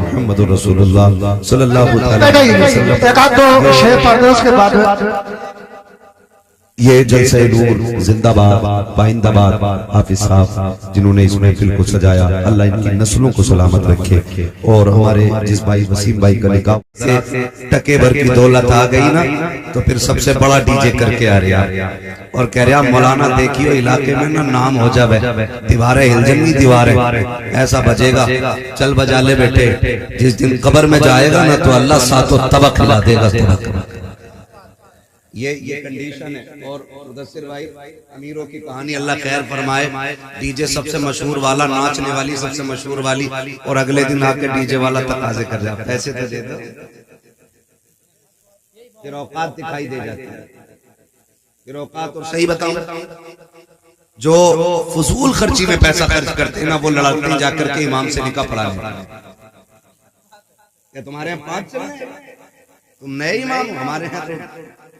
Speaker 1: मुहम्मदुर रसूलुल्लाह सल्लल्लाहु अलैहि वसल्लम।
Speaker 2: एक आध दो शेर पढ़ दो, उसके बाद
Speaker 1: ये जलसे नूर जिंदाबाद पाइंदाबाद हाफिज साहब जिन्होंने इस महफिल को सजाया, अल्लाह इनकी नस्लों को सलामत रखे। और हमारे जिस भाई वसीम भाई का निकाह से टके भर की दौलत आ गई ना, तो फिर सबसे बड़ा डीजे करके आ रहा और कह रहा मौलाना देखियो इलाके में ना नाम हो जावे, दीवारें हिलजंगी दीवारें, ऐसा बजेगा, चल बजा ले बेटे। जिस दिन कब्र में जाएगा ना तो अल्लाह सातों तबक हिला देगा। ये कंडीशन है। और मुदस्सिर भाई अमीरों की कहानी अल्लाह खैर फरमाए। डीजे सबसे मशहूर वाला, नाचने वाली सबसे मशहूर वाली, और अगले दिन आके डीजे वाला तकाजे कर जाता, पैसे तो दे दो, फिर औकात दिखाई दे जाती है, फिर औकात। और सही बताऊं, जो फजूल खर्ची में पैसा खर्च करते हैं ना, वो लड़ाते हैं जाकर के इमाम से निकाह पढ़ा लें। क्या तुम्हारे यहाँ 5 चल रहे हैं? तुम नए इमाम हो, हमारे यहाँ तो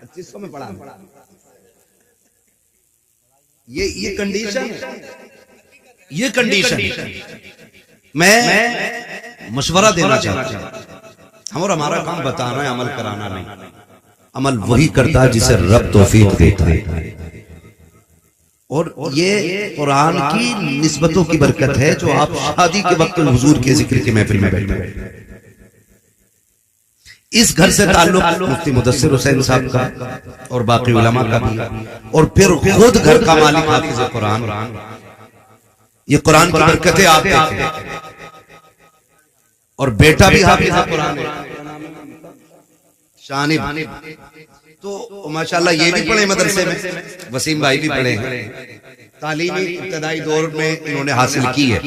Speaker 1: 2500 में पढ़ा। ये कंडीशन है, ये कंडीशन। मैं मशवरा देना चाहता हूं, हम और हमारा काम बताना है, अमल कराना नहीं। अमल वही करता है जिसे रब तौफीक देता है। और ये कुरान की निस्बतों की बरकत है जो आप शादी के वक्त हुजूर के जिक्र की महफिल में बैठे। इस घर से ताल्लुक मुफ्ती मुदस्सिर हुसैन साहब का और बाकी उलमा का भी, और फिर खुद घर का मालिक हाफिज कुरान। ये कुरान की बरकतें आप देखें। और बेटा भी हाफिज कुरान है, शानिब। तो माशाल्लाह ये भी पढ़े मदरसे में, वसीम भाई भी पढ़े हैं। तालीमी इब्तदाई दौर में इन्होंने हासिल की है।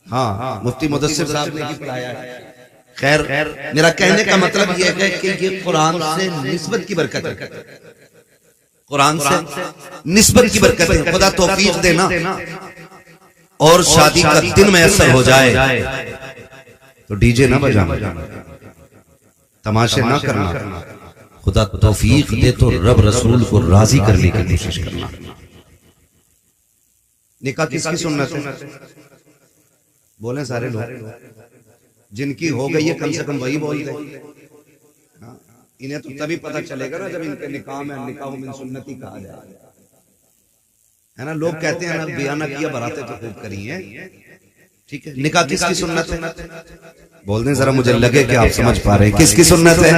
Speaker 1: हाँ, मुफ्ती मुदस्सिर साहब ने भी पढ़ाया है। खैर, मेरा कहने का मतलब यह है कि ये कुरान से निस्बत की बरकत है, कुरान से निस्बत की बरकत है। खुदा तौफीक देना और शादी का दिन मैसर हो जाए तो डीजे ना बजाना, तमाशे ना करना। खुदा तौफीक दे तो रब रसूल को राजी करने की कोशिश करना। निकाह किसकी सुन्नत है? बोले सारे लोग। जिनकी हो गई है कम से कम वही बोल दे। इन्हें तो तभी पता चलेगा ना जब इनके निकाह में निकाह मिन सुन्नती कहा जाए, है ना। लोग कहते हैं ना बिया ना किया, बरातें तो खूब करी हैं, ठीक है। निकाह किसकी सुन्नत है? बोल दें जरा, मुझे लगे कि आप समझ पा रहे हैं। किसकी सुन्नत है?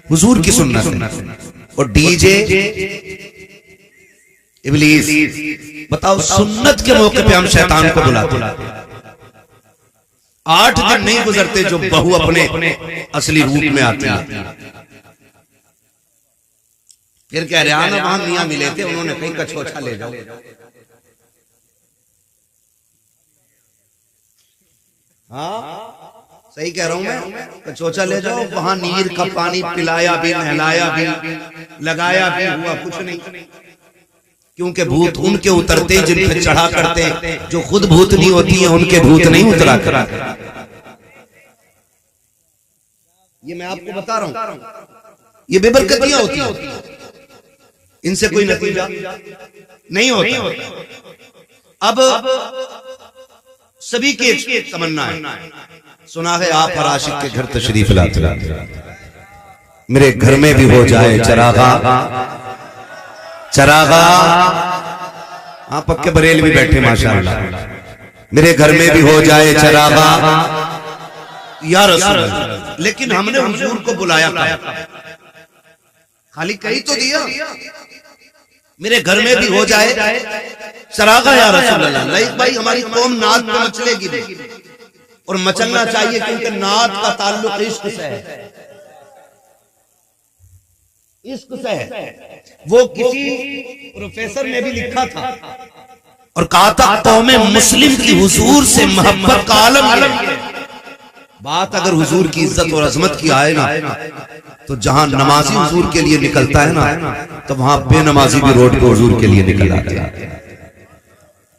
Speaker 1: हुजूर की सुन्नत है। और डीजे इब्लीस। बताओ, सुन्नत के मौके पे हम शैतान को बुलाते। 8 दिन नहीं गुजरते जो बहू अपने असली रूप में आती है। फिर कह रहे हैं ना, वहां मियां मिले थे, उन्होंने कहीं कछोछा ले जाओ। हाँ, सही कह रहा हूं मैं। कछोछा ले जाओ, वहां नीर का पानी पिलाया भी, नहलाया भी, लगाया भी, हुआ कुछ नहीं। क्योंकि भूत उनके उतरते जिन पे चढ़ा करते, जो खुद भूतनी होती है उनके भूत नहीं उतरा कर। ये मैं आपको बता रहा हूं, ये बेबरकतियां होती हैं, इनसे कोई नतीजा नहीं होता। अब सभी की एक तमन्ना है, सुना है आप हर आशिक के घर तशरीफ लाते, मेरे घर में भी हो जाए चरागा। चरागा, हाँ पक्के बरेल भी बैठे माशाअल्लाह। मेरे घर में भी हो जाए चरागा या रसूल अल्लाह। लेकिन हमने हुजूर को बुलाया था, खाली कही तो दिया, मेरे घर में भी हो जाए चरागा या रसूल अल्लाह। भाई हमारी कौम नात पे मचलेगी, और मचलना चाहिए, क्योंकि नात का ताल्लुक इश्क से है, इश्क से है। वो किसी प्रोफेसर ने भी लिखा था और कहा था, कौम मुस्लिम की हुजूर से मोहब्बत का आलम है। बात अगर हुजूर की इज्जत और अजमत की आए ना, तो जहां नमाजी हुजूर के लिए निकलता है ना, तो वहां बेनमाजी भी रोड पर हुजूर के लिए निकल आते हैं।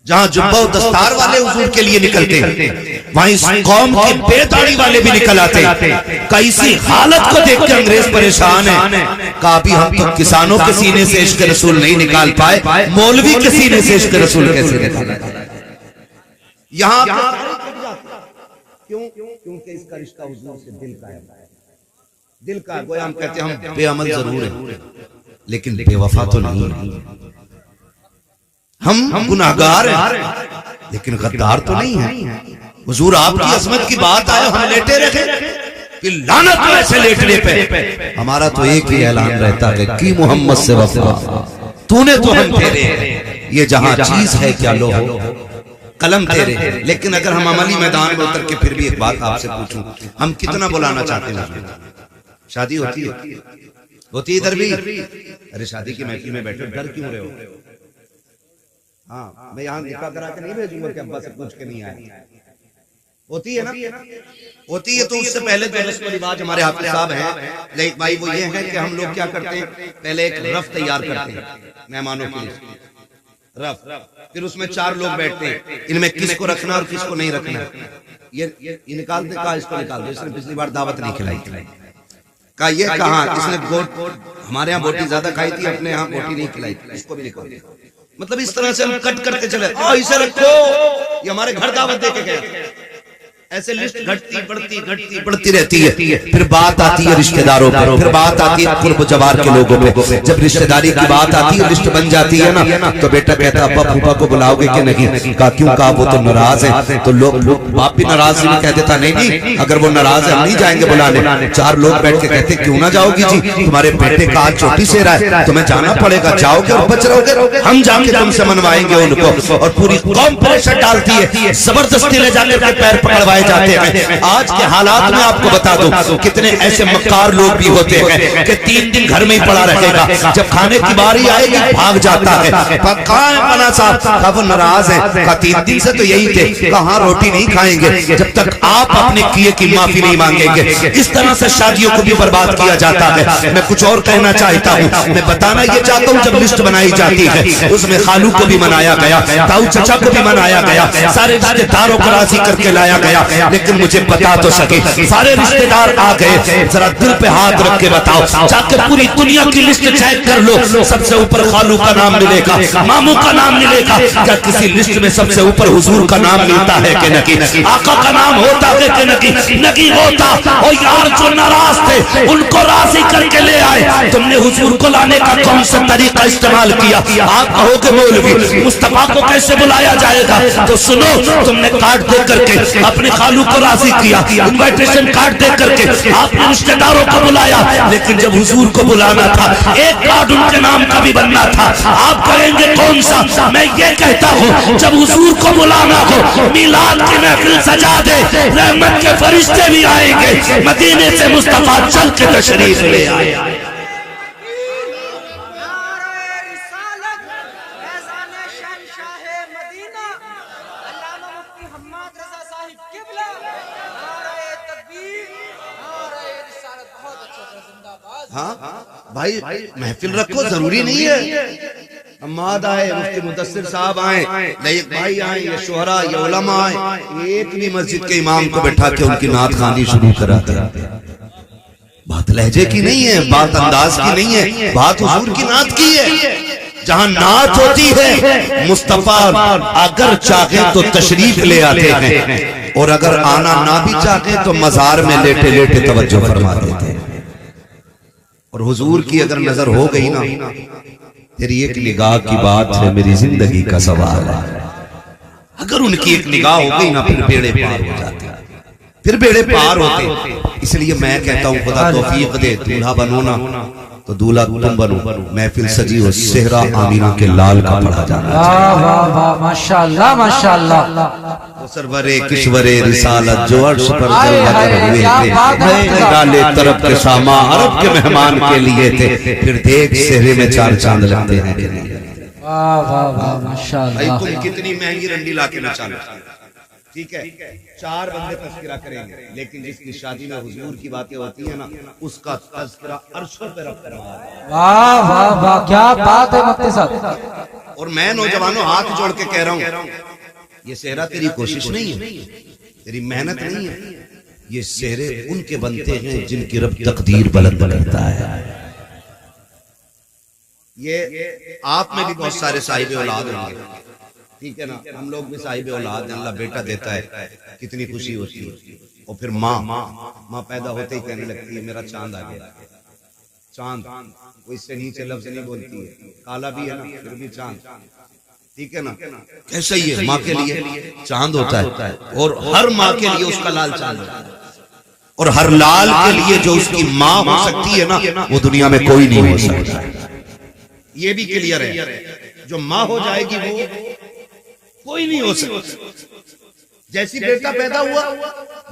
Speaker 1: जहां जुब्बा और दस्तार वाले हुजूर के लिए निकलते हैं, वहीं इस कौम के बेदाढ़ी वाले भी निकल आते। कैसी हालत को देख के अंग्रेज परेशान है। कहा अभी हम तो किसानों के सीने से इश्क रसूल नहीं निकाल पाए, मौलवी के सीने से इश्क रसूल कैसे निकाला? यहाँ क्यों? क्योंकि इसका रिश्ता हुजूर से दिल का है, दिल का। गोया हम कहते हैं हम बेअमल जरूर है, लेकिन बेवफा तो नहीं है। हम गुनाहगार हैं, लेकिन गद्दार तो नहीं है। हुजूर आपकी अजमत की बात आए, हम लेटे रहे कि लानत हो ऐसे लेटने पे। हमारा तो एक ही ऐलान रहता है कि मोहम्मद से वफा, तूने तो हम तेरे, ये जहां चीज है क्या लो हो, कलम तेरे। लेकिन अगर हम अमली मैदान में उतर के, फिर भी एक बात आपसे पूछूं, हम कितना बुलाना चाहते हैं? शादी होती है, होती इधर भी। अरे शादी की महफिल में बैठे डर क्यों रहे हो? हाँ, मैं यहाँ निकाह करा के नहीं भेजूंगा कि अब्बा से पूछ के नहीं आए। होती है ना, होती है। तो उससे पहले जो रस्म रिवाज हमारे हाफिज साहब हैं, लेकिन भाई वो ये है कि हम लोग क्या करते हैं, पहले एक रफ तैयार करते हैं मेहमानों के लिए, रफ। फिर उसमें 4 लोग बैठते हैं, इनमें किसको रखना और किसको नहीं रखना। ये निकालते, कहा इसको निकाल दो, इसने पिछली बार दावत नहीं खिलाई। कहा ये कहा इसने हमारे यहाँ बोटी ज्यादा खाई थी, अपने यहाँ बोटी नहीं खिलाई, इसको भी निकाल दिया। मतलब इस तरह से हम कट करते चले, इसे रखो, ये हमारे घर दावत दे के गए। ऐसे लिस्ट घटती बढ़ती रहती है। फिर बात आती है रिश्तेदारों पर, फिर बात आती है कुर्ब जवार के लोगों पे। जब रिश्तेदारी की बात आती है, लिस्ट बन जाती है ना, तो बेटा कहता अब्बा फूफा को बुलाओगे कि नहीं? कहा क्यों? कहा वो तो नाराज है। तो लोग बाप भी नाराज नहीं कह देता नहीं अगर वो नाराज है हम नहीं जाएंगे बुलाने। चार लोग बैठ के कहते क्यों ना जाओगी जी, तुम्हारे बेटे का आज चोटी से रहा है, तुम्हें जाना पड़ेगा, जाओगे और बच रहोगे, हम जाके तुमसे मनवाएंगे उनको। और पूरी कौम प्रेशर डालती है, जबरदस्ती ले जाकर के पैर पकड़वाए जाते हैं। आज के हालात में आपको बता दूं कितने ऐसे मक्कार लोग भी होते हैं कि 3 दिन घर में ही पड़ा रहेगा, जब खाने की बारी आएगी भाग जाता है। कहाँ है मना साहब? वो नाराज है। 3 दिन से तो यही थे, कहाँ रोटी नहीं खाएंगे जब तक आप अपने किए की माफी नहीं मांगेंगे। इस तरह से शादियों को भी बर्बाद किया जाता है। मैं कुछ और कहना चाहता हूँ, मैं बताना ये चाहता हूँ, जब लिस्ट बनाई जाती है उसमें खालू को भी मनाया गया, ताऊ चचा को भी मनाया गया, सारे रिश्तेदारों को राजी करके लाया गया। लेकिन मुझे बता तो सके, सारे रिश्तेदार आ गए, जरा दिल पे हाथ रख के बताओ, जाके पूरी दुनिया की लिस्ट चेक कर लो, सबसे ऊपर खालू का नाम मिलेगा, मामू का नाम मिलेगा। क्या किसी लिस्ट में सबसे ऊपर हुजूर का नाम मिलता है कि नहीं? आका का नाम होता है कि नहीं होता? और यार जो नाराज थे उनको राजी करके ले आए, तुमने हुजूर को लाने का कौन सा तरीका इस्तेमाल किया? आप कहोगे मौलवी मुस्तफा को कैसे बुलाया जाएगा? तो सुनो, तुमने कार्ड दे करके अपने खालू को राजी किया, इनविटेशन कार्ड दे करके आपने रिश्तेदारों को बुलाया, लेकिन जब हुजूर को बुलाना था एक कार्ड उनके नाम का भी बनना था। आप कहेंगे कौन सा? मैं ये कहता हूँ जब हुजूर को बुलाना हो मिलाद की महफिल सजा दे, रहमत के फरिश्ते भी आएंगे, मदीने से मुस्तफा चल के तशरीफ ले आए। हाँ भाई महफिल रखो, जरूरी नहीं है अम्माद आए, मुफ्ती मुदस्सिर साहब आए, लईक भाई आए, ये शोहरा, ये उलमा आए, एक भी मस्जिद के इमाम को बैठा के उनकी नात खानी शुरू करा दिया। बात लहजे की नहीं है, बात अंदाज की नहीं है, बात हुजूर की नात की है। जहां नात होती है मुस्तफा अगर चाहे तो तशरीफ ले आते हैं, और अगर आना ना भी चाहे तो मजार में लेटे लेटे तवज्जो फरमा देते हैं। और हुजूर की अगर नजर हो गई ना, तेरी एक निगाह की बात है, मेरी जिंदगी का सवाल है। अगर उनकी एक निगाह हो गई ना, फिर बेड़े पार हो जाते, फिर बेड़े पार होते। इसलिए मैं कहता हूँ खुदा तौफीक दे, दूल्हा बनो ना तो दूल्हा तुम बनो, महफिल सजी हो सेहरा आमीना के लाल का पढ़ा जाना।
Speaker 3: माशाअल्लाह माशाअल्लाह।
Speaker 1: सरवरे किशवरे रिसालत जो अर्श पर हुए थे, डाले तरफ के सामा अरब के मेहमान के लिए थे, फिर देख सेहरे में 4 चांद लगते हैं।
Speaker 3: वाह वाह वाह माशाअल्लाह।
Speaker 1: तुम कितनी महंगी रंडी लाके नचा लो, ठीक है 4 बंदे तस्करा करेंगे, लेकिन जिसकी शादी में हुजूर की बातें होती है ना, उसका तस्करा अर्शों पे रखा है।
Speaker 3: वाह वाह वाह, क्या बात है मुफ्ती साहब।
Speaker 1: और मैं नौजवानों हाथ जोड़ के कह रहा हूँ, ये सेहरा तेरी कोशिश नहीं है, तेरी मेहनत नहीं है, ये सेहरे उनके बनते हैं जिनकी रब तकदीर बुलंद करता है। ये आप में भी बहुत सारे साहिब औलाद होंगे, ठीक है ना, हम लोग भी साहिब औलाद हैं, अल्लाह बेटा देता है, कितनी खुशी होती है। और फिर माँ पैदा होते ही कहने लगती है मेरा चांद आ गया। चांद कोई इससे नीचे लफ्ज नहीं बोलती है, काला भी है ना फिर भी चांद, ठीक है ना। ऐसा ही है, माँ के लिए चांद होता है, और हर माँ के लिए उसका लाल चांद होता है, और हर लाल के लिए जो उसकी माँ हो सकती है ना, वो दुनिया में कोई नहीं हो सकता। ये भी क्लियर है, जो माँ हो जाएगी वो कोई नहीं हो सकता। जैसी बेटा पैदा हुआ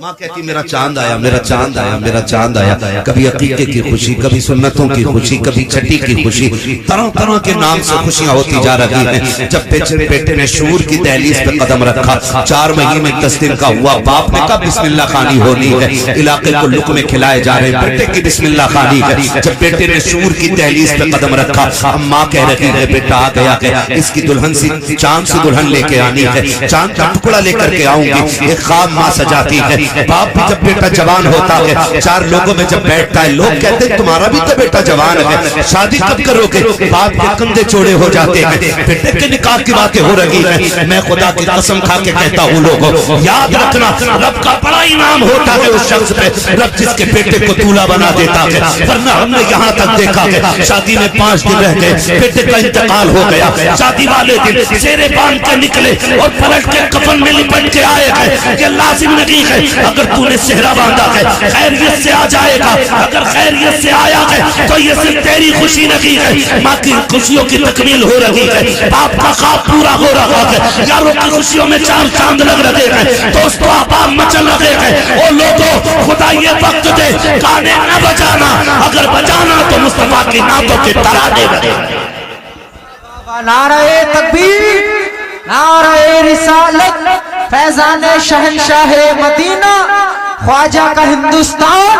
Speaker 1: माँ कहती मेरा चांद आया, मेरा चांद आया, मेरा चांद आया। कभी अकीके की खुशी, कभी सुन्नतों की खुशी, कभी छठी की खुशी, तरह तरह के नाम से खुशियां होती जा रही हैं। जब बेटे ने शूर की दहलीज पे कदम रखा, 4 महीने में 10 दिन का हुआ, बाप ने कहा बिस्मिल्लाह खानी होनी है, इलाके को लुकमे खिलाए जा रहे हैं, बेटे की बिस्मिल्लाह खानी है। जब बेटे ने शूर की दहलीज पे कदम रखा, अब माँ कह रही है बेटा आ गया है, इसकी दुल्हन सी चांद से दुल्हन लेके आनी है, चांद का टुकड़ा लेकर के आऊंगा, आऊंगी। एक ख्वाब माँ सजाती है। बाप भी जब बेटा जवान होता है, चार लोगों में जब बैठता है, लोग कहते हैं तुम्हारा भी तो बेटा जवान है, शादी कब करोगे? बाप के कंधे चौड़े हो जाते हैं, बेटे के निकाह की बातें हो रही है। मैं खुदा की कसम खा के कहता हूँ लोगों, याद रखना रब का बड़ा इनाम होता है उस शख्स पे, रब जिसके बेटे को दूल्हा बना देता है। वरना हमने यहाँ तक देखा है, शादी में 5 दिन रह गए, बेटे का इंतकाल हो गया, शादी वाले दिन सेरे बांध के निकले और पलट के कफन में लिपट के आए हैं। ये लाजिम नहीं है, अगर तूने सेहरा बांधा है खैरियत से आ जाएगा, अगर खैरियत से आया है तो ये सिर्फ तेरी खुशी नहीं है, माँ की खुशियों की तकमील हो रही है, बाप का ख्वाब पूरा हो रहा है, यारों की खुशियों में 4 चांद लग रहे हैं, दोस्तों अहबाब मचल रहे हैं। ओ लोगों, खुदा ये वक्त दे गाने न बजाना, अगर बजाना तो मुस्तफा की नातों के तराने बजे।
Speaker 3: नारे तकबीर, नारे रिसालत, फैजान शहंशाह मदीना, ख्वाजा का हिंदुस्तान,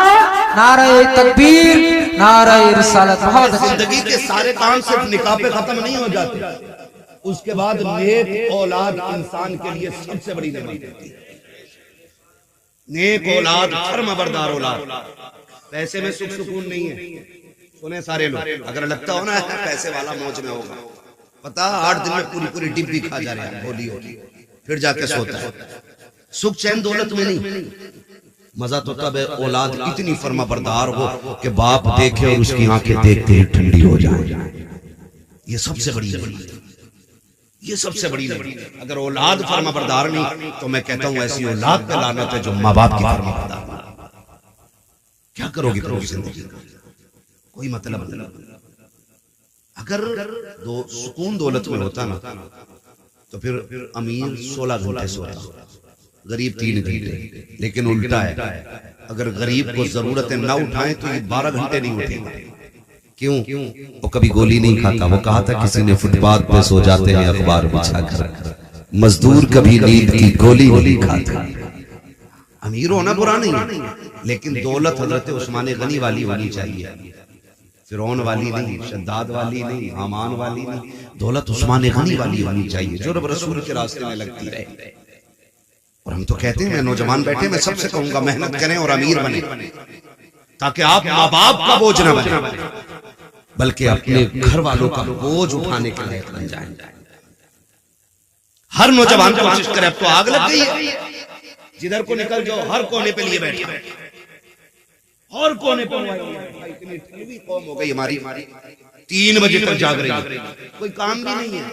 Speaker 3: नारे तकबीर, नारे रिसालत। बहुत अच्छी।
Speaker 1: जिंदगी के सारे काम सिर्फ निकाह पे खत्म नहीं हो जाते, उसके बाद नेक औलाद इंसान के लिए सबसे बड़ी नेमत होती है। नेक औलाद, फर्माबरदार औलाद। पैसे में सुख सुकून नहीं है, सुने सारे लोग। अगर लगता हो ना पैसे वाला मौज में होगा, पता 8 दिन में पूरी डिब्बी खा जा रहे हैं, होली होली, फिर जाके सोता है। सुख चैन दौलत में नहीं, मजा तो तब है औलाद इतनी फर्माबरदार हो कि बाप देखे और उसकी आंखें देखते ही ठंडी हो जाए। ये सबसे बड़ी नेमत, ये सबसे बड़ी नेमत। अगर औलाद फर्माबरदार नहीं तो मैं कहता हूं ऐसी औलाद पे लानत है जो माँ बाप की फर्माबरदार। क्या करोगे पूरी जिंदगी का, कोई मतलब नहीं। अगर सुकून दौलत में होता ना तो फिर अमीर 16 घंटे सोता, गरीब 3 घंटे। लेकिन उल्टा है, अगर गरीब को जरूरत है ना उठाए तो ये 12 घंटे नहीं उठेगा। क्यों? वो कभी गोली नहीं खाता। वो कहा था किसी ने, फुटपाथ पे सो जाते हैं अखबार बिछाकर, मजदूर कभी नींद की गोली नहीं खाता। अमीर होना बुरा नहीं, लेकिन दौलत हजरत उस्मान गनी वाली होनी चाहिए, फिरौन वाली नहीं, शद्दाद वाली नहीं, हामान वाली नहीं। दौलत उस्मान गनी वाली होनी चाहिए जो रसूल के रास्ते में लगती रहे। और हम तो कहते हैं, मैं नौजवान बैठे, मैं सबसे कहूंगा मेहनत करें और अमीर बने, ताकि आप माँ बाप का बोझ न बने, बल्कि अपने घर वालों का बोझ उठाने के लायक बन जाए। हर नौजवान कोशिश करे। अब तो आग लग गई है, जिधर को निकल जाओ हर कोने पे लिए बैठा है, और कोने पर इतनी ठंडी कौम हो गई हमारी, 3 बजे तक जाग रही है, कोई काम भी नहीं है।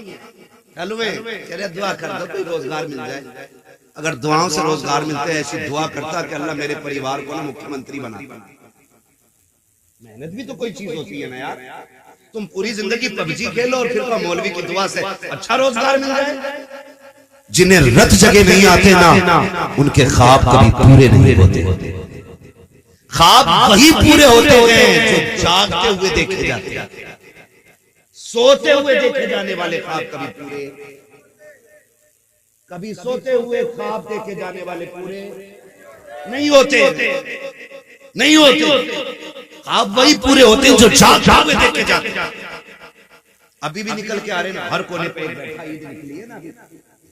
Speaker 1: हलवे कह रहे दुआ कर दो कोई रोजगार मिल जाए। अगर दुआओं से रोजगार मिलते हैं, ऐसी दुआ करता कि अल्लाह मेरे परिवार को ना मुख्यमंत्री बना। मेहनत भी तो कोई चीज होती है ना यार। तुम पूरी जिंदगी पबजी खेलो और फिर मौलवी की दुआ से अच्छा रोजगार मिल जाए। जिन्हें रत जगह नहीं आते ना, उनके ख्वाब कभी पूरे नहीं होते। ख्वाब वही पूरे होते हैं जो जागते हुए देखे जाते हैं, सोते हुए देखे जाने वाले ख्वाब कभी पूरे, कभी सोते हुए ख्वाब देखे जाने वाले पूरे नहीं होते, नहीं होते। ख्वाब वही पूरे होते हैं जो जागते हुए देखे जाते हैं। अभी भी निकल के आ रहे ना, हर कोने पे बैठा, ईद निकली है ना,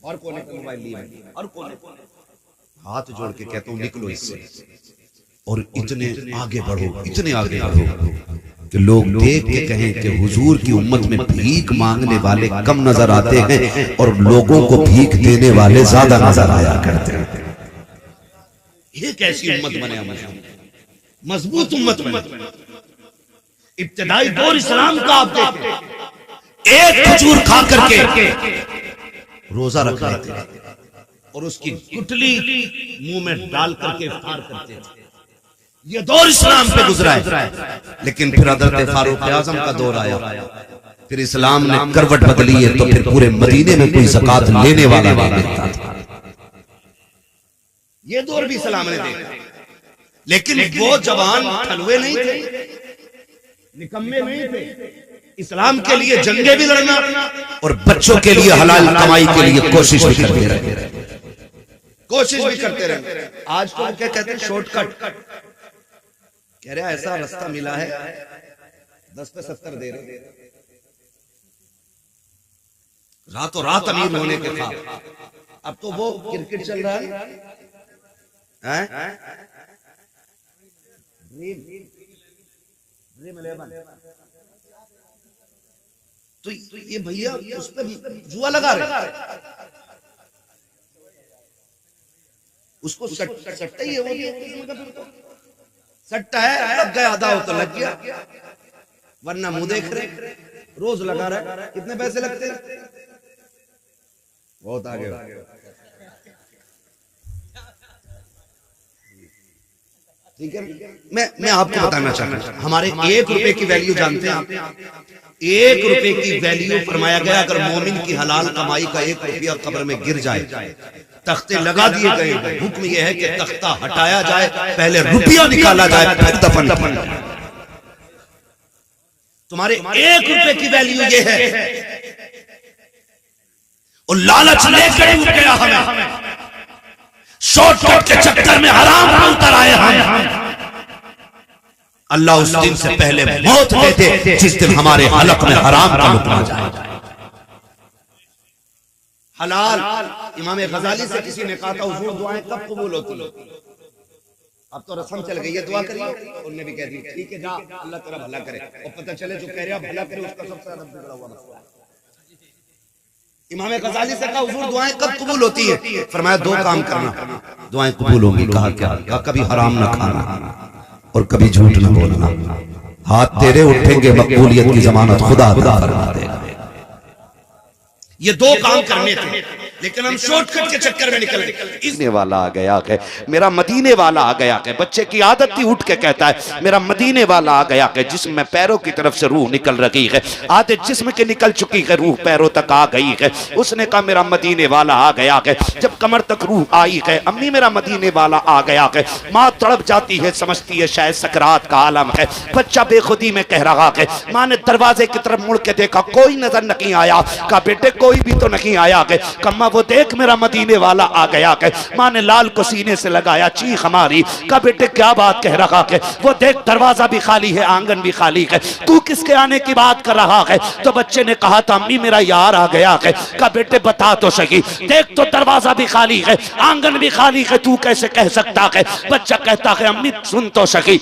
Speaker 1: हर कोने पे मोबाइल लिए, हर कोने पे। हाथ जोड़ के कहता हूँ निकलो इससे और इतने आगे बढ़ो, इतने आगे बढ़ो कि लोग देख के कहें कि हुजूर की उम्मत में भीख मांगने वाले कम नजर आते हैं और लोगों को भीख देने वाले ज्यादा नजर आया करते हैं। ये कैसी उम्मत बने हमारे, मजबूत उम्मत बने। इब्तिदाई दौर इस्लाम का आप देखें, एक खजूर खा करके रोजा रख लेते और उसकी गुठली मुंह में डाल करके इफ्तार करते थे। ये दौर इस्लाम पे गुजरा है। लेकिन फिर हज़रत फारूक आज़म का दौर आया, फिर इस्लाम ने करवट बदली है, तो फिर पूरे मदीने में कोई ज़कात लेने वाला नहीं मिलता था। ये दौर भी इस्लाम ने देखा, लेकिन वो जवान हलवे नहीं थे, निकम्मे नहीं थे। इस्लाम के लिए जंगे भी लड़ना और बच्चों के लिए हलाल कमाई के लिए कोशिश भी करते रहे, कोशिश भी करते रहे। आज तो क्या कहते हैं, शॉर्टकट कह रहे, ऐसा रास्ता मिला है 10 पे 70 दे रहे, रातों रात अमीर होने के ख्वाब। अब तो वो क्रिकेट चल रहा है, ड्रीम 11। तो ये भैया उस पर जुआ लगा रहे, उसको सट्टा ही है वो, सट्टा है, लग गया आधा हो तो लग गया, वरना मुंह देख रहे, रोज लगा रहा है। कितने पैसे लगते हैं? बहुत आगे हो। ठीक है, मैं आपको बताना चाहता हूं, हमारे 1 रुपए की वैल्यू जानते हैं आप? 1 रुपए की वैल्यू फरमाया गया, अगर मोमिन की हलाल कमाई का 1 रुपया कब्र में गिर जाए, तख्ते लगा दिए गए, हुक्म यह है कि तख्ता हटाया जाए, पहले रुपया निकाला जाए, फिर दफन। तुम्हारे 1 रुपए की वैल्यू ये है, और लालच लेकर उठ गया हमें, शॉर्टकट के चक्कर में हराम में उतर आए हम। अल्लाह उस दिन से पहले मौत दे दे जिस दिन हमारे हलक में हराम का लुत्फ आ जाए। हलाल, इमाम गजाली से किसी ने कहा था हुजूर दुआएं कब कबूल होती है? अब तो रस्म चल गई है, दुआ करिए। उन्होंने भी कह दी ठीक है, जा अल्लाह तेरा भला करे, और पता चले जो कह रहा भला करे उसका सबसे ज्यादा बिगड़ा हुआ मसला है। इमाम गजाली से कहा हुजूर दुआएं कब कबूल होती है? फरमाया 2 काम करना, दुआएं कबूल होंगी। कहा क्या? कभी हराम ना खाना और कभी झूठ ना बोलना। हाथ तेरे उठेंगे, मकबूलियत की जमानत खुदा अता फरमा देगा। ये 2 काम करने थे, लेकिन हम शॉर्टकट के चक्कर में निकल गए।
Speaker 4: मदीने वाला आ गया है, मेरा मदीने वाला आ गया है। बच्चे की आदत थी, उठ के कहता है मेरा मदीने वाला आ गया है, जिसम में पैरों की तरफ से रूह निकल रही है, आधे जिस्म के निकल चुकी है, रूह पैरों तक आ गई है। उसने कहा मेरा मदीने वाला आ गया है। जब कमर तक रूह आई है, अम्मी मेरा मदीने वाला आ गया है। माँ तड़प जाती है, समझती है शायद सकरात का आलम है। बच्चा बेखुदी में कह रहा है। माँ ने दरवाजे की तरफ मुड़ के देखा, कोई नजर नहीं आया। कहा बेटे कोई भी तो नहीं आया है। कम्मा वो देख मेरा मदीने वाला आ गया है। माँ ने लाल को सीने से लगाया, चीख हमारी। कहा बेटे क्या बात कह रहा है? वो देख दरवाजा भी खाली है, आंगन भी खाली है, तू किसके आने की बात कर रहा है? तो बच्चे ने कहा था अम्मी मेरा यार आ गया है। कहा बेटे बता तो सही, देख तो दरवाजा भी खाली है, आंगन भी खाली है, तू कैसे कह सकता है? बच्चा कहता है अम्मी सुन तो सही,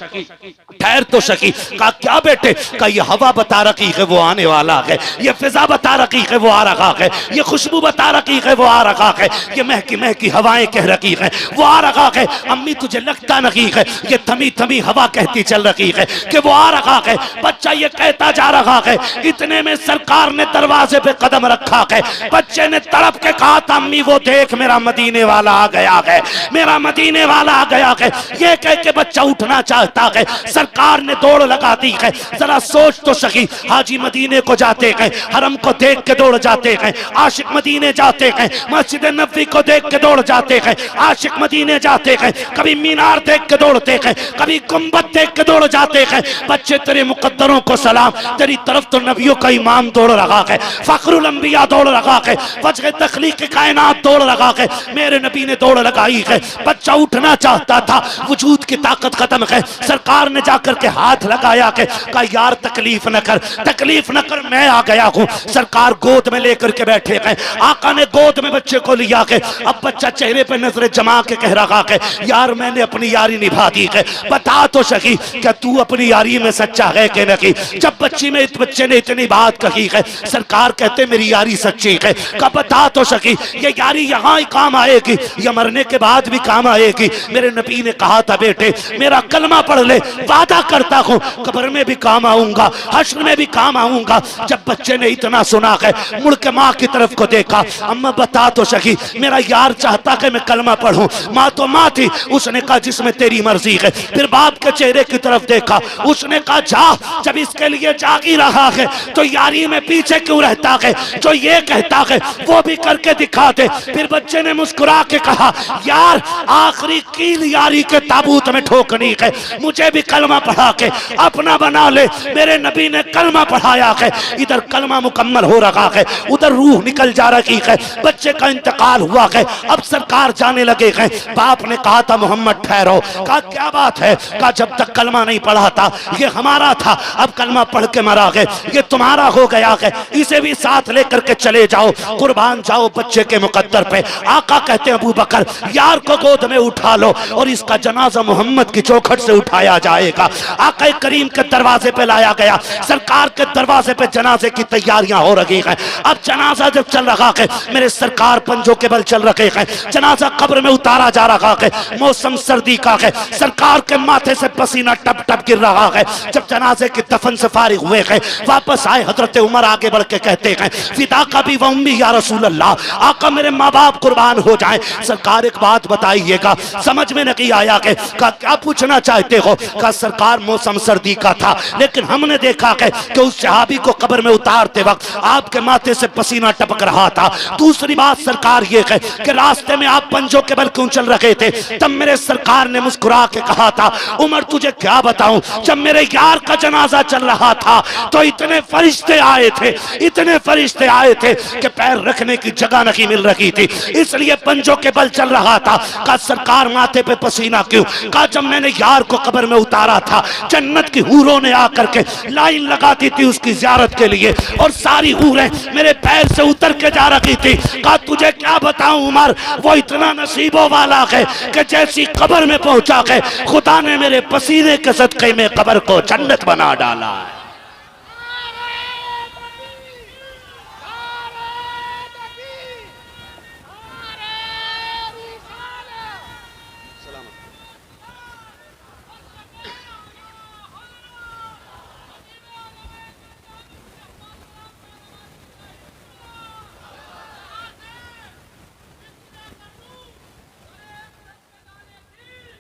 Speaker 4: ठहर तो सकी। कहा क्या बेटे? कहा ये हवा बता रही है वो आने वाला है, ये फिजा बता रही है वो आ रहा है, ये खुशबू बता रही है वो आ रहा है, ये महकी महकी हवाएं कह रही है वो आ रहा है। अम्मी तुझे लगता नहीं है ये थमी थमी हवा कहती चल रही है कि वो आ रहा है? बच्चा ये कहता जा रहा है, इतने में सरकार ने दरवाजे पे कदम रखा है। बच्चे ने तड़प के कहा था अम्मी वो देख मेरा मदीने वाला आ गया है, मेरा मदीने वाला आ गया है। ये कह के बच्चा उठना चाहता है, सरकार ने दौड़ लगा दी है। जरा सोच तो सही, हाजी मदीने को जाते हैं, हरम को देख के दौड़ जाते हैं, आशिक मदीने जाते हैं, मस्जिद नबी को देख के दौड़ जाते हैं, आशिक मदीने जाते हैं, कभी मीनार देख के दौड़ते हैं, कभी गुंबद देख के दौड़ जाते हैं। बच्चे तेरे मुकद्दरों को सलाम, तेरी तरफ तो नबियों का इमाम दौड़ रहा है, फखरुल अंबिया दौड़ रहा है, वजह तखलीक कायनात दौड़ रहा है, मेरे नबी ने दौड़ लगाई है। बच्चा उठना चाहता था, वजूद की ताकत खत्म है। सरकार ने जाकर के हाथ लगाया के कहा यार तकलीफ न कर, तकलीफ न कर, मैं आ गया हूँ। सरकार गोद में लेकर के बैठे हैं, आका ने गोद में बच्चे को लिया के। अब बच्चा चेहरे पे नजरें जमा के कह रहा है यार मैंने अपनी यारी निभा दी है, बता तो सही क्या तू अपनी यारी में सच्चा है कि नहीं? जब बच्चे ने इतनी बात कही है, सरकार कहते मेरी यारी सच्ची है। कहा बता तो सही ये यारी यहाँ ही काम आएगी या मरने के बाद भी काम आएगी? मेरे नबी ने कहा था बेटे मेरा कलमा पढ़ ले, वादा करता हूँ कब्र में भी काम आऊंगा, हश्र में भी काम आऊंगा। जब बच्चे ने इतना सुना है, मुड़ के माँ की तरफ को देखा, अम्मा बता तो सही मेरा यार चाहता है मैं कलमा पढ़ूं। माँ तो माँ थी, उसने कहा जिसमें तेरी मर्जी है। फिर बाप के चेहरे की तरफ देखा, उसने कहा जा, जब इसके लिए जाग ही रहा है तो यारी में पीछे क्यों रहता है? जो ये कहता है वो भी करके दिखा दे। फिर बच्चे ने मुस्कुरा के कहा यार आखिरी कील यारी के ताबूत में ठोकनी है, मुझे भी कलमा कलमा पढ़ा के अपना बना ले। मेरे नबी ने कलमा पढ़ाया है, इधर कलमा मुकम्मल हो रहा है, उधर रूह निकल जा रही है, बच्चे का इंतकाल हुआ है। अब सरकार जाने लगे हैं। बाप ने कहा था मोहम्मद ठहरो। कहा क्या बात है? कहा जब तक कलमा नहीं पढ़ा था ये हमारा था, अब कलमा पढ़ के मरा गए, ये तुम्हारा हो गया है, इसे भी साथ लेकर के चले जाओ, कुर्बान जाओ बच्चे के मुकद्दर पे। आका कहते हैं अबू बकर यार को गोद में उठा लो और इसका जनाजा मोहम्मद की चौखट से उठाया जाएगा। आका करीम के दरवाजे पे लाया गया। सरकार के दरवाजे पे जनाजे की तैयारियां हो रही हैं। अब जनाजा जब चल रहा है, मेरे सरकार पंजों के बल चल रहे हैं, जनाजा कब्र में उतारा जा रहा है। मौसम सर्दी का है, सरकार के माथे से पसीना टप टप गिर रहा है। जब जनाजे के दफन से फारिग हुए हैं, वापस आए, हजरत उमर आगे बढ़ के कहते हैं फिदा का भी वम्मी या रसूल अल्लाह, आका मेरे माँ बाप कुर्बान हो जाएं। सरकार एक बात बताइएगा, समझ में नहीं आया कि क्या पूछना चाहते हो? का सरकार मौसम सर्दी का था, लेकिन हमने देखा कि उस सहाबी को कब्र में उतारते वक्त आपके माथे से पसीना टपक रहा था। दूसरी बात सरकार ये है कि रास्ते में आप पंजों के बल क्यों चल रहे थे? तब मेरे सरकार ने मुस्कुरा के कहा था उमर तुझे क्या बताऊं, जब मेरे यार का जनाजा चल रहा था तो इतने फरिश्ते आए थे, इतने फरिश्ते आए थे कि पैर रखने की जगह नहीं मिल रही थी, इसलिए पंजों के बल चल रहा था। कहा सरकार माथे पे पसीना क्यों? कहा जब मैंने यार को कब्र में उतारा था, जन्नत की हूरों ने आकर के लाइन लगाती थी उसकी जियारत के लिए, और सारी हूरें मेरे पैर से उतर के जा रही थी। कहा तुझे क्या बताऊं उमर, वो इतना नसीबों वाला है कि जैसी कब्र में पहुंचा है, खुदा ने मेरे पसीने के सदके में कब्र को जन्नत बना डाला है।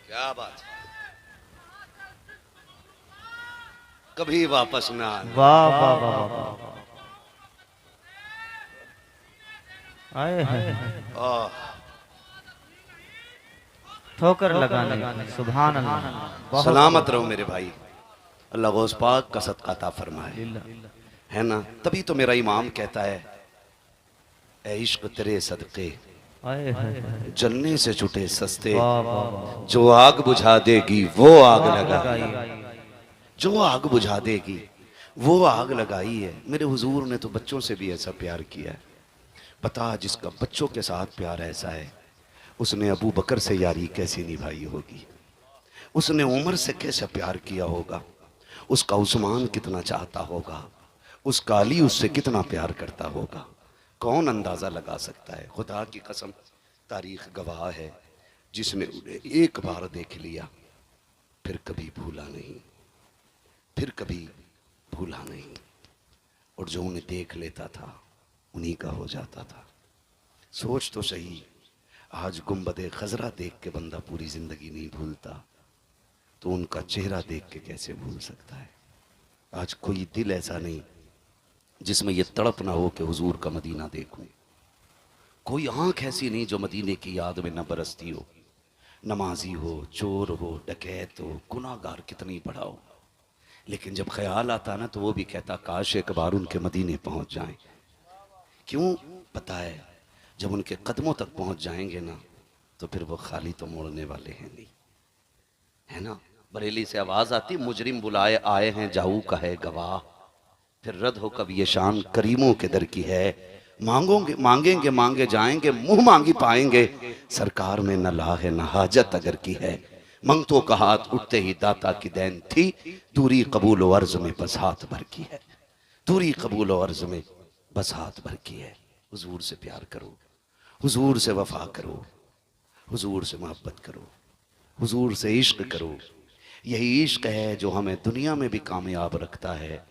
Speaker 4: क्या बात है, कभी वापस ना आना।
Speaker 3: वाह वाह वाह वाह, आए हैं
Speaker 4: आह,
Speaker 3: ठोकर लगाने, सुभान अल्लाह।
Speaker 4: सलामत रहो मेरे भाई, अल्लाह गौस पाक का सदका अता फरमाए, है ना? तभी तो मेरा इमाम कहता है ए इश्क तेरे सदके
Speaker 3: आए हैं
Speaker 4: जलने से छुटे सस्ते,
Speaker 3: वाह वाह वाह,
Speaker 4: जो आग बुझा देगी वो आग लगाई, जो आग बुझा देगी वो आग लगाई है। मेरे हुजूर ने तो बच्चों से भी ऐसा प्यार किया है। बता जिसका बच्चों के साथ प्यार ऐसा है, उसने अबू बकर से यारी कैसी निभाई होगी, उसने उमर से कैसा प्यार किया होगा, उसका उस्मान कितना चाहता होगा, उसका अली उससे कितना प्यार करता होगा। कौन अंदाजा लगा सकता है? खुदा की कसम तारीख गवाह है, जिसने उन्हें एक बार देख लिया फिर कभी भूला नहीं, फिर कभी भूला नहीं, और जो उन्हें देख लेता था उन्हीं का हो जाता था। सोच तो सही, आज गुंबदे खजरा देख के बंदा पूरी जिंदगी नहीं भूलता, तो उनका चेहरा देख के कैसे भूल सकता है? आज कोई दिल ऐसा नहीं जिसमें यह तड़प ना हो कि हुजूर का मदीना देखूं, कोई आंख ऐसी नहीं जो मदीने की याद में न बरसती हो। नमाजी हो, चोर हो, डकैत हो, गुनाहगार कितनी बड़ा हो, लेकिन जब ख्याल आता ना तो वो भी कहता काश एक बार उनके मदीने पहुंच जाएं। क्यों? पता है जब उनके कदमों तक पहुंच जाएंगे ना तो फिर वो खाली तो मोड़ने वाले हैं नहीं, है ना? बरेली से आवाज आती मुजरिम बुलाए आए हैं जाऊ का है गवाह, फिर रद्द हो कब ये शान करीमों के दर की है, मांगोगे मांगेंगे मांगे जाएंगे, मुंह मांगी पाएंगे, सरकार में न ला है न हाजत अगर की है, मंगतों का हाथ उठते ही दाता की देन थी, दूरी कबूल व अर्ज में बस हाथ भर की है, दूरी कबूल व अर्ज में बस हाथ भर की है। हुजूर से प्यार करो, हुजूर से वफा करो, हुजूर से मोहब्बत करो, हुजूर से इश्क करो। यही इश्क है जो हमें दुनिया में भी कामयाब रखता है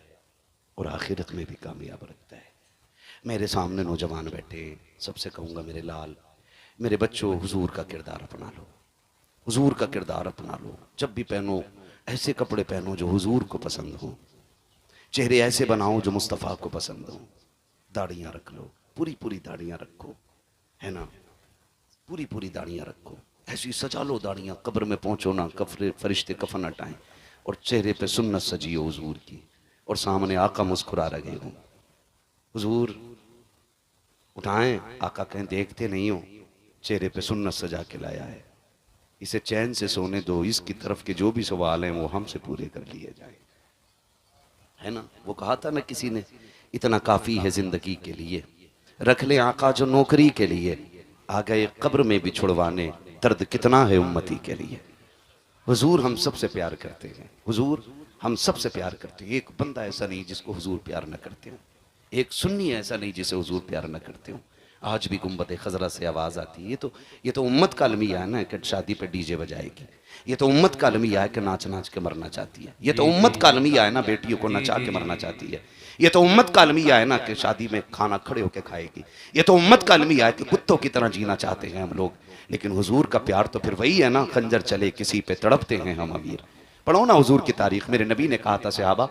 Speaker 4: और आखिरत में भी कामयाब रखता है। मेरे सामने नौजवान बैठे, सबसे कहूँगा मेरे लाल, मेरे बच्चों, हुजूर का किरदार अपना लो, हुजूर का किरदार अपना लो। जब भी पहनो ऐसे कपड़े पहनो जो हुजूर को पसंद हो, चेहरे ऐसे बनाओ जो मुस्तफ़ा को पसंद हो, दाढ़ियाँ रख लो, पूरी पूरी दाढ़ियाँ रखो, है ना? पूरी पूरी दाढ़ियाँ रखो, ऐसी सजा लो दाढ़ियाँ, कब्र में पहुँचो ना फरिश्ते कफन हटाएं, और चेहरे पे सुन्नत सजी हो हुजूर की, और सामने आका मुस्कुरा रहे हो। हुजूर उठाएं, आका कहें देखते नहीं हो, चेहरे पे सुन्नत सजा के लाया है, इसे चैन से सोने दो, इसकी तरफ के जो भी सवाल हैं वो हमसे पूरे कर लिए जाए। है ना, वो कहा था ना किसी ने, इतना काफी है जिंदगी के लिए, रख ले आका जो नौकरी के लिए, आ गए कब्र में भी छुड़वाने, दर्द कितना है उम्मती के लिए। हुजूर हम सबसे प्यार करते हैं, हुजूर हम सबसे प्यार करते हैं। एक बंदा ऐसा नहीं जिसको हुजूर प्यार न करते हो, एक सुन्नी ऐसा नहीं जिसे हुजूर प्यार न करते हो। आज भी गुंबद खजरा से आवाज़ आती है, ये तो उम्मत का अलमिया है ना कि शादी पे डीजे बजाएगी, ये तो उम्मत का अलमिया है कि नाच नाच के मरना चाहती है, ये तो उम्मत का अलमिया है ना बेटियों को नचा के मरना चाहती है, ये तो उम्मत का अलमिया है ना कि शादी में खाना खड़े होकर खाएगी, ये तो उम्मत का अलमिया है कि कुत्तों की तरह जीना चाहते हैं हम लोग। लेकिन हुजूर का प्यार तो फिर वही है ना, खंजर चले किसी पे तड़पते हैं हम अमीर। पढ़ो ना हुजूर की तारीख, मेरे नबी ने कहा था सहाबा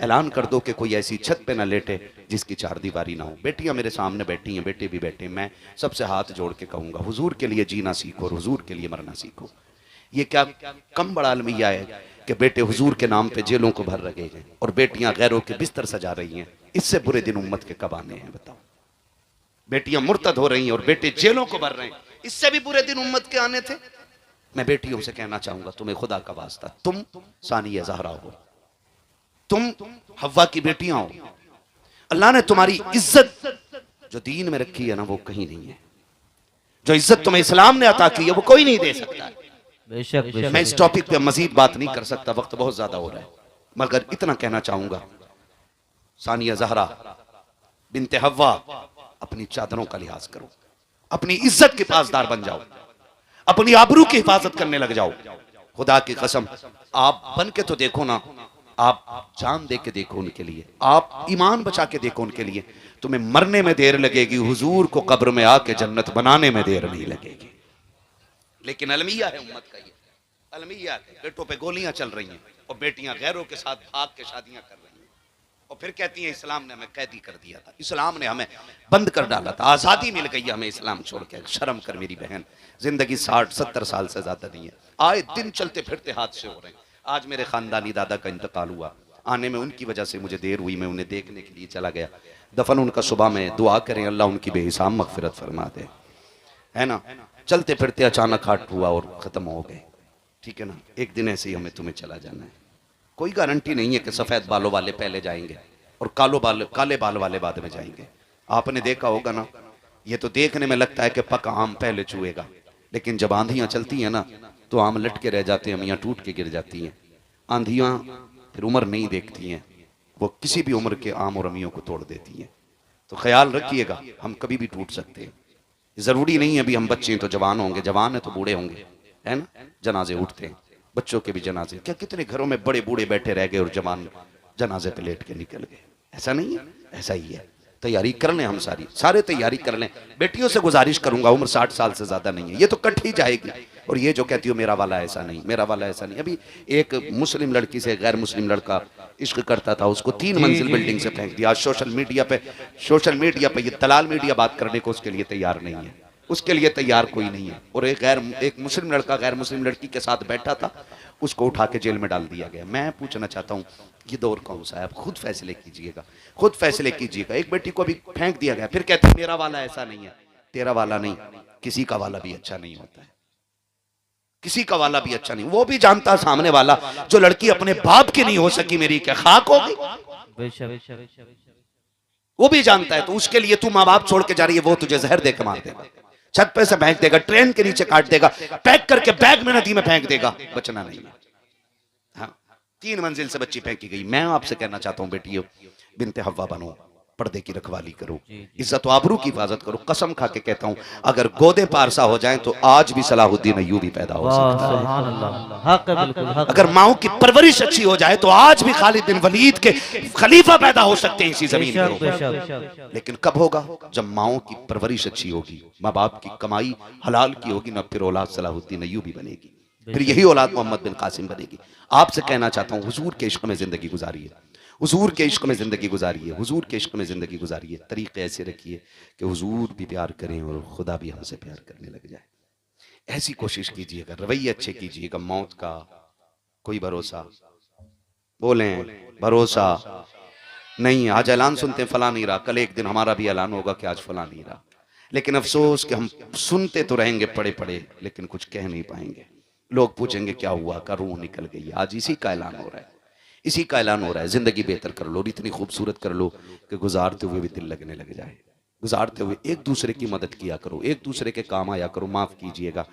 Speaker 4: ऐलान कर दो कि कोई ऐसी छत पे ना लेटे जिसकी चार दीवारी ना हो। बेटियां मेरे सामने बैठी हैं, बेटे भी बैठे, मैं सबसे हाथ जोड़ के कहूंगा हुजूर के लिए जीना सीखो और हुजूर के लिए मरना सीखो। ये क्या कम बड़ा अलमिया है कि बेटे हुजूर के नाम पे जेलों को भर रहे हैं और बेटियां गैरों के बिस्तर सजा रही हैं। इससे बुरे दिन उम्मत के कब आने हैं बताओ। बेटियां मुर्तद हो रही हैं और बेटे जेलों को भर रहे हैं, इससे भी बुरे दिन उम्मत के आने थे। मैं बेटियों से कहना चाहूंगा, तुम्हें खुदा का वास्ता, तुम सानिया ज़हरा हो, तुम हव्वा की बेटियां हो। अल्लाह ने तुम्हारी इज्जत जो दीन में रखी है ना वो कहीं नहीं है। जो इज्जत तुम्हें इस्लाम ने अता की है वो कोई नहीं दे सकता है।
Speaker 3: बेशक
Speaker 4: मैं इस टॉपिक पे मजीद बात नहीं कर सकता, वक्त बहुत ज्यादा हो रहा है, मगर इतना कहना चाहूंगा, सानिया ज़हरा बिनते हव्वा, अपनी चादरों का लिहाज करो, अपनी इज्जत के पासदार बन जाओ, अपनी आबरू की हिफाजत करने लग जाओ। खुदा की कसम आप बन के तो देखो ना, आप जान दे के देखो उनके लिए, आप ईमान बचा के देखो उनके लिए। तुम्हें मरने में देर लगेगी, हुजूर को कब्र में आके जन्नत बनाने में देर नहीं लगेगी। लेकिन अलमिया है उम्मत का, ये अलमिया है। बेटों पे गोलियां चल रही हैं और बेटियां गैरों के साथ भाग के शादियां कर रही हैं और फिर कहती हैं इस्लाम ने हमें कैदी कर दिया था, इस्लाम ने हमें बंद कर डाला था, आज़ादी मिल गई हमें इस्लाम छोड़ के। शर्म कर मेरी बहन, जिंदगी 60-70 साल से ज्यादा नहीं है, आए दिन चलते फिरते हादसे हो रहे हैं। आज मेरे खानदानी दादा का इंतकाल हुआ, आने में उनकी वजह से मुझे देर हुई, मैं उन्हें देखने के लिए चला गया। दफन उनका सुबह में, दुआ करें अल्लाह उनकी बेहिसाब मगफिरत फरमा दे, है ना। चलते फिरते अचानक हार्ट हुआ और खत्म हो गए, ठीक है ना। एक दिन ऐसे ही हमें तुम्हें चला जाना है, कोई गारंटी नहीं है कि सफेद बालों वाले पहले जाएंगे और काले बाल वाले बाद में जाएंगे। आपने देखा होगा ना, ये तो देखने में लगता है कि पका आम पहले चुएगा, लेकिन जब आंधियां चलती हैं ना तो आम लटके रह जाते हैं, अमियाँ टूट के गिर जाती हैं। आंधियां फिर उम्र नहीं देखती हैं, वो किसी भी उम्र के आम और अमियों को तोड़ देती हैं। तो ख्याल रखिएगा, हम कभी भी टूट सकते हैं। जरूरी नहीं है अभी हम बच्चे हैं तो जवान होंगे, जवान है तो बूढ़े होंगे, है ना। जनाजे उठते हैं, बच्चों के भी जनाजे, क्या कितने घरों में बड़े बूढ़े बैठे रह गए और जवान जनाजे पे लेट के निकल गए। ऐसा नहीं है, ऐसा ही है। तैयारी कर लें, हम सारे तैयारी कर लें। बेटियों से गुजारिश करूंगा, उम्र 60 साल से ज्यादा नहीं है, ये तो कट ही जाएगी। और ये जो कहती हो मेरा वाला ऐसा नहीं, मेरा वाला ऐसा नहीं, अभी एक मुस्लिम लड़की से गैर मुस्लिम लड़का इश्क करता था, उसको 3 मंजिल बिल्डिंग से फेंक दिया। आज सोशल मीडिया पे ये दलाल मीडिया बात करने को उसके लिए तैयार नहीं है, उसके लिए तैयार कोई नहीं है। और एक मुस्लिम लड़का गैर मुस्लिम लड़की के साथ बैठा था, उसको उठा के जेल में डाल दिया गया। मैं पूछना चाहता हूँ ये दौर कौन सा है? आप खुद फैसले कीजिएगा, खुद फैसले कीजिएगा। एक बेटी को अभी फेंक दिया गया, फिर कहते हैं मेरा वाला ऐसा नहीं है। तेरा वाला नहीं, किसी का वाला भी अच्छा नहीं होता है, किसी का वाला भी अच्छा नहीं। वो भी जानता सामने वाला, जो लड़की अपने बाप की नहीं हो सकी मेरी क्या खाक होगी, वो भी जानता है। तो उसके लिए तू माँ बाप छोड़ के जा रही है, वो तुझे जहर दे के मार देगा, छत पे से फेंक देगा, ट्रेन के नीचे काट देगा, पैक करके बैग में नदी में फेंक देगा, बचना नहीं है। हाँ, 3 मंजिल से बच्ची फेंकी गई। मैं आपसे कहना चाहता हूँ बेटियों, बिनते हव्वा बनो, पर्दे की रखवाली करो, इज्जत आबरू की हिफाजत करो। कसम खा के कहता हूँ, अगर गोदे पारसा हो जाएं तो आज भी सलाहुद्दीन अय्यूबी पैदा हो सकता है। अगर माओ की परवरिश अच्छी हो जाए तो आज भी खालिद बिन वलीद के खलीफा पैदा हो सकते हैं इसी जमीन पर। लेकिन कब होगा? जब माओ की परवरिश अच्छी होगी, माँ बाप की कमाई हलाल की होगी, ना फिर औलाद सलाहुद्दीन अय्यूबी बनेगी, फिर यही औलाद मोहम्मद बिन कासिम बनेगी। आपसे कहना चाहता हूँ, हुजूर के इश्क में जिंदगी गुजारिए, हुजूर के इश्क में ज़िंदगी गुजारिए, हुजूर के इश्क में ज़िंदगी गुजारिए। तरीक़े ऐसे रखिए कि हुजूर भी प्यार करें और खुदा भी हमसे प्यार करने लग जाए। ऐसी कोशिश कीजिएगा, रवैये अच्छे कीजिएगा। मौत का कोई भरोसा बोले भरोसा नहीं। आज ऐलान सुनते हैं फला नहीं रहा, कल एक दिन हमारा भी ऐलान होगा कि आज फला नहीं रहा। लेकिन अफसोस कि हम सुनते तो रहेंगे पड़े पड़े, लेकिन कुछ कह नहीं पाएंगे। लोग पूछेंगे क्या हुआ, का रूह निकल गई। आज इसी का ऐलान हो रहा है, इसी का ऐलान हो रहा है। जिंदगी बेहतर कर लो और इतनी खूबसूरत कर लो कि गुजारते हुए भी दिल लगने लग जाए। गुजारते हुए एक दूसरे की मदद किया करो, एक दूसरे के काम आया करो। माफ़ कीजिएगा,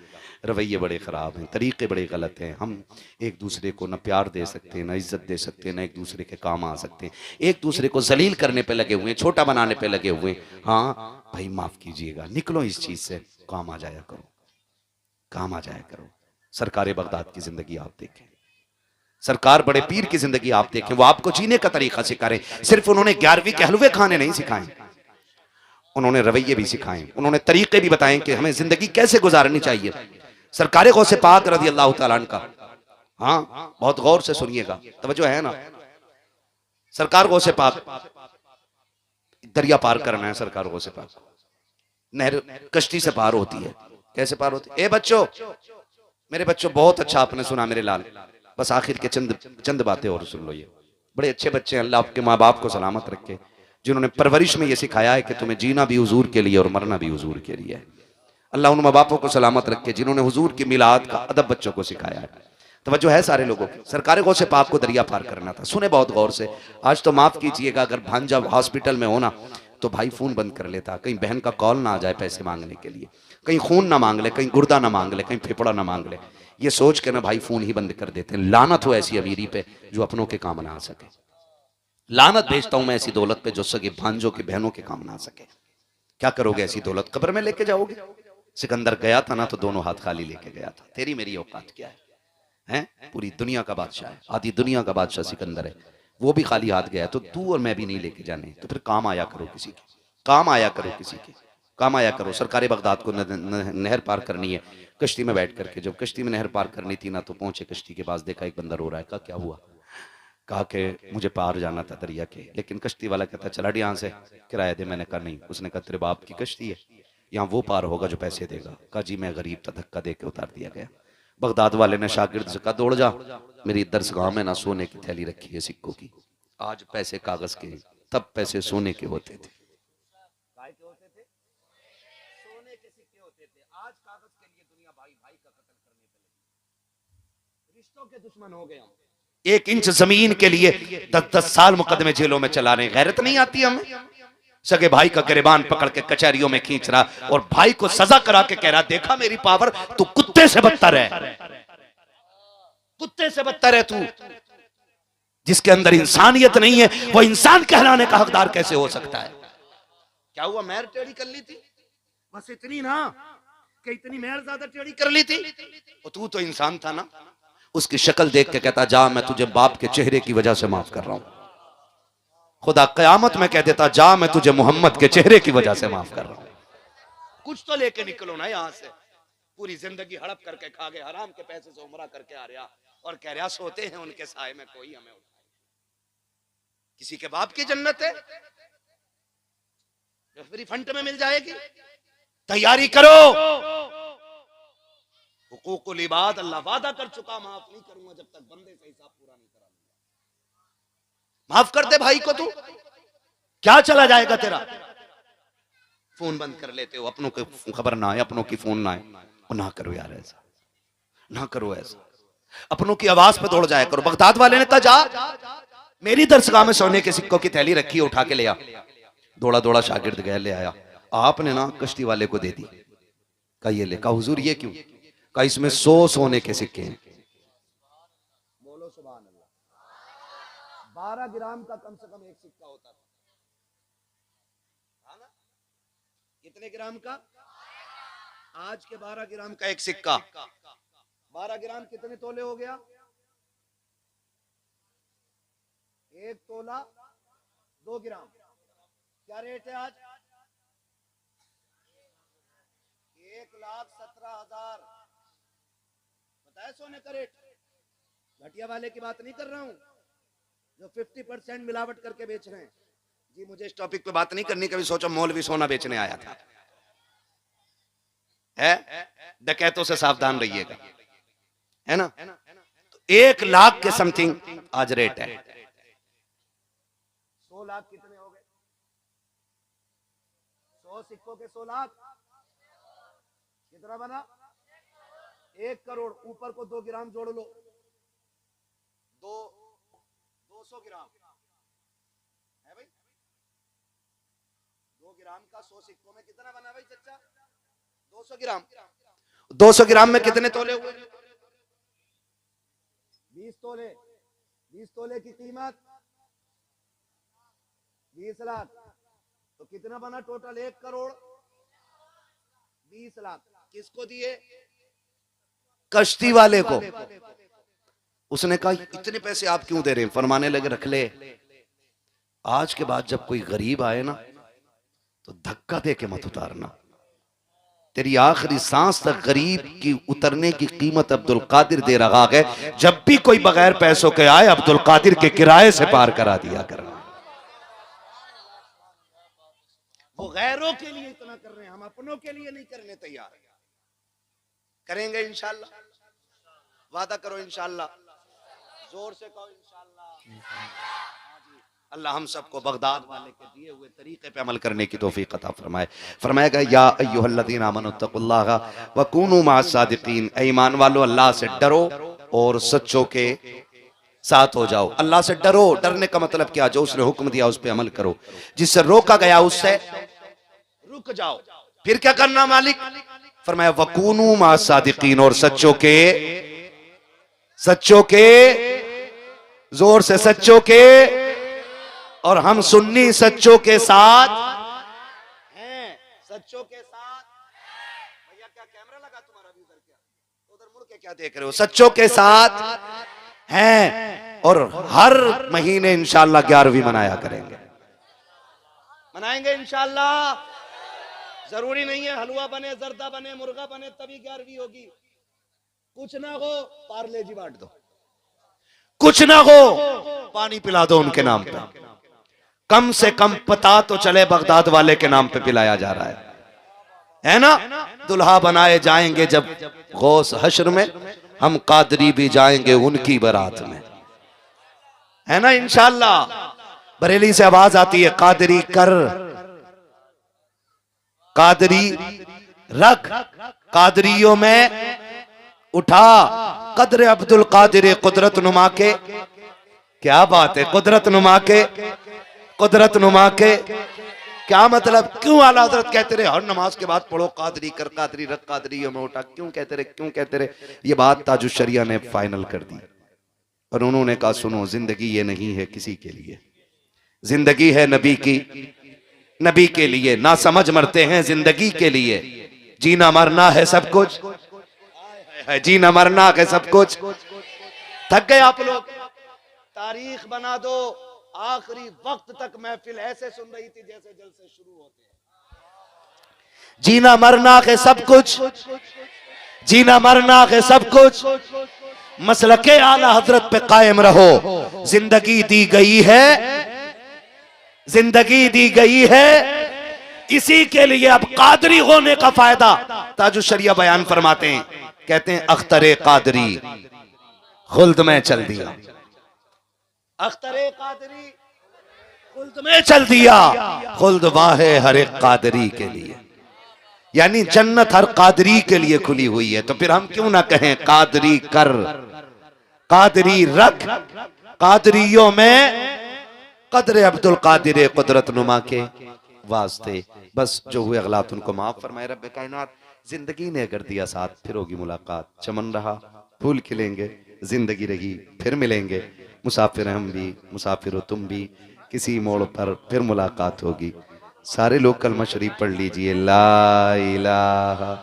Speaker 4: रवैये बड़े ख़राब हैं, तरीक़े बड़े गलत हैं। हम एक दूसरे को न प्यार दे सकते हैं, न इज़्ज़त दे सकते हैं, न एक दूसरे के काम आ सकते हैं। एक दूसरे को जलील करने पे लगे हुए हैं, छोटा बनाने पे लगे हुए हैं। हाँ भाई माफ़ कीजिएगा, निकलो इस चीज़ से, काम आ जाया करो, काम आ जाया करो। सरकार बगदाद की ज़िंदगी आप देखें, सरकार बड़े पीर की ज़िंदगी आप देखें, वो आपको जीने का तरीका सिखा रहे। सिर्फ उन्होंने 11वीं के हलवे खाने नहीं सिखाए, उन्होंने रवैये भी सिखाए, उन्होंने तरीके भी बताए कि हमें जिंदगी कैसे गुजारनी चाहिए। सरकार गौसे पाक रज़ी अल्लाह तआला अन्हु का, हाँ बहुत गौर से सुनिएगा, तवज्जो है ना। सरकार गौसे पाक, दरिया पार करना है सरकार गौसे पाक, नहर कश्ती से पार होती है। कैसे पार होती है? ए बच्चों, मेरे बच्चों, बहुत अच्छा आपने सुना मेरे लाल, बस आखिर के चंद बातें और सुन लो। ये बड़े अच्छे बच्चे हैं, अल्लाह आपके माँ बाप को सलामत रखे, जिन्होंने परवरिश में ये सिखाया है कि तुम्हें जीना भी हुजूर के लिए और मरना भी हुजूर के लिए है। अल्लाह उन माँ बापों को सलामत रखे जिन्होंने हुजूर की मिलाद का अदब बच्चों को सिखाया है। तवज्जो है सारे लोगों की। सरकार गौसे पाक को दरिया पार करना था, सुने बहुत गौर से। आज तो माफ़ कीजिएगा, अगर भांजा हॉस्पिटल में होना तो भाई फ़ोन बंद कर लेता, कहीं बहन का कॉल ना आ जाए पैसे मांगने के लिए, कहीं खून ना मांग ले, कहीं गुर्दा ना मांग ले, कहीं फेफड़ा ना मांग ले, ये सोच के ना भाई फ़ोन ही बंद कर देते हैं। लानत हो ऐसी अमीरी पे जो अपनों के काम ना आ सके, लानत भेजता हूं मैं ऐसी दौलत पे जो सगे भांजों की बहनों के काम ना आ सके। क्या करोगे ऐसी दौलत? कब्र में लेके जाओगे? सिकंदर गया था ना तो दोनों हाथ खाली लेके गया था। तेरी मेरी औकात क्या है? हैं? पूरी दुनिया का बादशाह है, आधी दुनिया का बादशाह सिकंदर है, वो भी खाली हाथ गया, तो तू और मैं भी नहीं लेके जाने। तो फिर काम आया करो किसी के, काम आया करो किसी के, काम आया करो। सरकार बगदाद को नहर पार करनी है, कश्ती में बैठ करके। जब कश्ती में नहर पार करनी थी ना, तो पहुंचे कश्ती के पास, देखा एक बंदा रो रहा है। कहा क्या हुआ? कहा कि मुझे पार जाना था दरिया के, लेकिन कश्ती वाला कहता चला यहाँ से, किराया दे। मैंने कहा नहीं। उसने कहा तेरे बाप की कश्ती है, यहाँ वो पार होगा जो पैसे देगा। कहा जी मैं गरीब था, धक्का दे के उतार दिया गया। बगदाद वाले ने शागिर्द से कहा दौड़ जा, मेरी दरसगाह में ना सोने की थैली रखी है सिक्कों की। आज पैसे कागज के, तब पैसे सोने के होते थे। सोने के सिक्के होते थे। आज कागज के लिए दुनिया भाई भाई का कत्ल करने पे लगी, रिश्तों के दुश्मन हो गए हम। 1 इंच जमीन के लिए 10-10 साल मुकदमे जेलों में चला रहे। गैरत नहीं आती हमें? सगे भाई का गिरबान पकड़ के कचहरियों में खींच रहा और भाई को सजा करा के कह रहा देखा मेरी पावर, तू कुत्ते से बदतर है, कुत्ते से बदतर है तू। जिसके अंदर इंसानियत नहीं है वो इंसान कहलाने का हकदार कैसे हो सकता है? क्या हुआ? मैर टेढ़ी कर ली थी, बस इतनी ना कि इतनी मैर ज्यादा टेढ़ी कर ली थी। और तू तो इंसान था ना। उसकी शक्ल देख के कहता जा मैं तुझे बाप के चेहरे की वजह से माफ कर रहा हूं। खुदा कयामत में कह देता जा मैं तुझे मोहम्मद के चेहरे की वजह से माफ कर रहा हूं। कुछ तो लेके निकलो ना यहां से। पूरी जिंदगी हड़प करके खा गए, हराम के पैसे से उमरा करके आ रहा और कह रहा सोते हैं उनके साए में कोई हमें उठाए। किसी के बाप की जन्नत है, फ्री फंड में मिल जाएगी। तैयारी करो। हुकूकुल इबाद अल्लाह वादा कर चुका, माफ नहीं करूंगा जब तक बंदे से हिसाब पूरा नहीं करा। माफ कर दे भाई को, तू क्या चला जाएगा तेरा? फोन बंद कर लेते हो, अपनों की खबर ना आए, अपनों की फोन ना आए। और ना करो यार ऐसा, ना करो ऐसा। अपनों की आवाज पे दौड़ जाया करो। बगदाद वाले ने कहा जा मेरी दरसगाह में सोने के सिक्कों की थैली रखी है, उठा के ले आ। दौड़ा दौड़ा शागिर्द गया, ले आया। आपने ना कश्ती वाले को दे दी। कहा ये ले। कहा हुजूर ये क्यों? कहा इसमें 100 सोने के सिक्के हैं। बोलो सुभान अल्लाह। 12 ग्राम का कम से कम एक सिक्का होता था, ना? कितने ग्राम का? आज के 12 ग्राम का एक सिक्का। 12 ग्राम कितने तोले हो गया? 1 तोला 2 ग्राम। क्या रेट है आज? 1,17,000। बताया सोने का रेट। घटिया वाले की बात नहीं कर रहा हूं जो 50% मिलावट करके बेच रहे हैं। जी मुझे इस टॉपिक पे बात नहीं करनी, कभी सोचो मौलवी सोना बेचने आया था। है डकैतों से सावधान रहिएगा, है ना? तो 1 लाख के समथिंग आज रेट है।
Speaker 1: 100 लाख कितने हो गए? 100 सिक्कों के 100 लाख कितना बना? 1 करोड़। ऊपर को 2 ग्राम जोड़ लो, 200 ग्राम है भाई। 2 ग्राम का 100 सिक्कों में कितना बना भाई चच्चा? 200 ग्राम।
Speaker 4: 200 ग्राम में कितने तोले हुए?
Speaker 1: 20 तोले। 20 तोले की कीमत 20 लाख। तो कितना बना टोटल? 1 करोड़ 20 लाख। किसको दिए?
Speaker 4: कश्ती वाले को। उसने कहा इतने पैसे आप क्यों दे रहे हैं? फरमाने लगे रख ले, आज के बाद जब कोई गरीब आए ना तो धक्का दे के मत उतारना। तेरी आखिरी सांस तक गरीब की उतरने की कीमत अब्दुल कादिर दे रहा है। जब भी कोई बगैर पैसों के आए अब्दुल कादिर के किराए से पार करा दिया कर।
Speaker 1: वो गैरों के लिए इतना कर रहे हैं, हम अपनों के लिए नहीं करने तैयार। करेंगे इंशाल्लाह। वादा करो इंशाल्लाह। जोर से कहो इंशाल्लाह।
Speaker 4: अल्लाह हम सबको बगदाद वाले के दिए हुए तरीके पे अमल करने की तौफीक अता फरमाए। फरमाएगा या अय्युहल्लज़ीना आमनुत्तकुल्लाह व कूनू मअस सादिकीन, ऐ ईमान वालों अल्लाह से डरो और सच्चों के साथ हो जाओ। अल्लाह से डरो, डरने का मतलब क्या? जो उसने हुक्म दिया उस पे अमल करो, जिससे रोका गया उससे रुक जाओ। फिर क्या करना मालिक? फरमाया वकूनू मअस सादिकीन, और सच्चों के जोर से सच्चों के, और हम सुन्नी सच्चों के साथ हैं।
Speaker 1: सच्चों के साथ। भैया क्या कैमरा लगा तुम्हारा भी उधर? क्या उधर मुड़ के क्या
Speaker 4: देख रहे हो? सच्चों के साथ हैं। और हर महीने इंशाअल्लाह 11वीं मनाया करेंगे।
Speaker 1: मनाएंगे इंशाअल्लाह। जरूरी नहीं है हलवा बने, जर्दा बने, मुर्गा बने तभी 11वीं होगी। कुछ ना हो पार्ले जी बांट दो,
Speaker 4: कुछ ना हो पानी पिला दो उनके नाम पे। कम से कम पता तो चले बगदाद वाले के नाम पे पिलाया जा रहा है ना? दुल्हा बनाए जाएंगे जब गौस हश्र में, हम कादरी भी जाएंगे उनकी बारात में, है ना? इंशाअल्लाह। बरेली से आवाज आती है कादरी कर, कादरी रख, कादरियों में उठा कदर अब्दुल कादिर कुदरत नुमा के। क्या बात है, कुदरत नुमा के, कुदरत नुमा के। क्या मतलब? क्यों आला हजरत कहते रहे हर नमाज के बाद पढ़ो कादरी कर, कादरी रख, कादरियों में उठा? क्यों कहते रहे, क्यों कहते रहे? ये बात ताजुश शरिया ने फाइनल कर दी और उन्होंने कहा सुनो, जिंदगी ये नहीं है किसी के लिए, जिंदगी है नबी की, नबी के लिए। ना समझ मरते हैं जिंदगी के लिए, जीना मरना है सब कुछ, जीना मरना है सब कुछ। थक गए आप लोग?
Speaker 1: तारीख बना दो। आखिरी वक्त तक महफिल ऐसे सुन रही थी जैसे जलसे शुरू होते हैं।
Speaker 4: जीना मरना है सब कुछ, जीना मरना है सब कुछ। मसलके आला हजरत पे कायम रहो। जिंदगी दी गई है, जिंदगी दी गई है इसी के लिए। अब कादरी होने का फायदा ताजुश शरिया बयान फरमाते हैं, कहते हैं अख्तरे कादरी खुल्द में चल दिया,
Speaker 1: अख्तरे कादरी
Speaker 4: खुल्द में चल दिया। खुल्द वाहे हर एक कादरी के लिए, यानी जन्नत हर कादरी के लिए खुली हुई है। तो फिर हम क्यों ना कहें कादरी कर, कादरी रख, कादरियों में कदर अब्दुल कादिर कुदरत नुमा के वास्ते। बस जो हुए अगलात उनको माफ फरमाए रब्बे कायनात। जिंदगी ने अगर दिया साथ, फिर होगी मुलाकात। चमन रहा फूल खिलेंगे, जिंदगी रही फिर मिलेंगे। मुसाफिर हम भी, मुसाफिर हो तुम भी, किसी मोड़ पर फिर मुलाकात होगी। सारे लोग कलमा शरीफ पढ़ लीजिए, ला इलाहा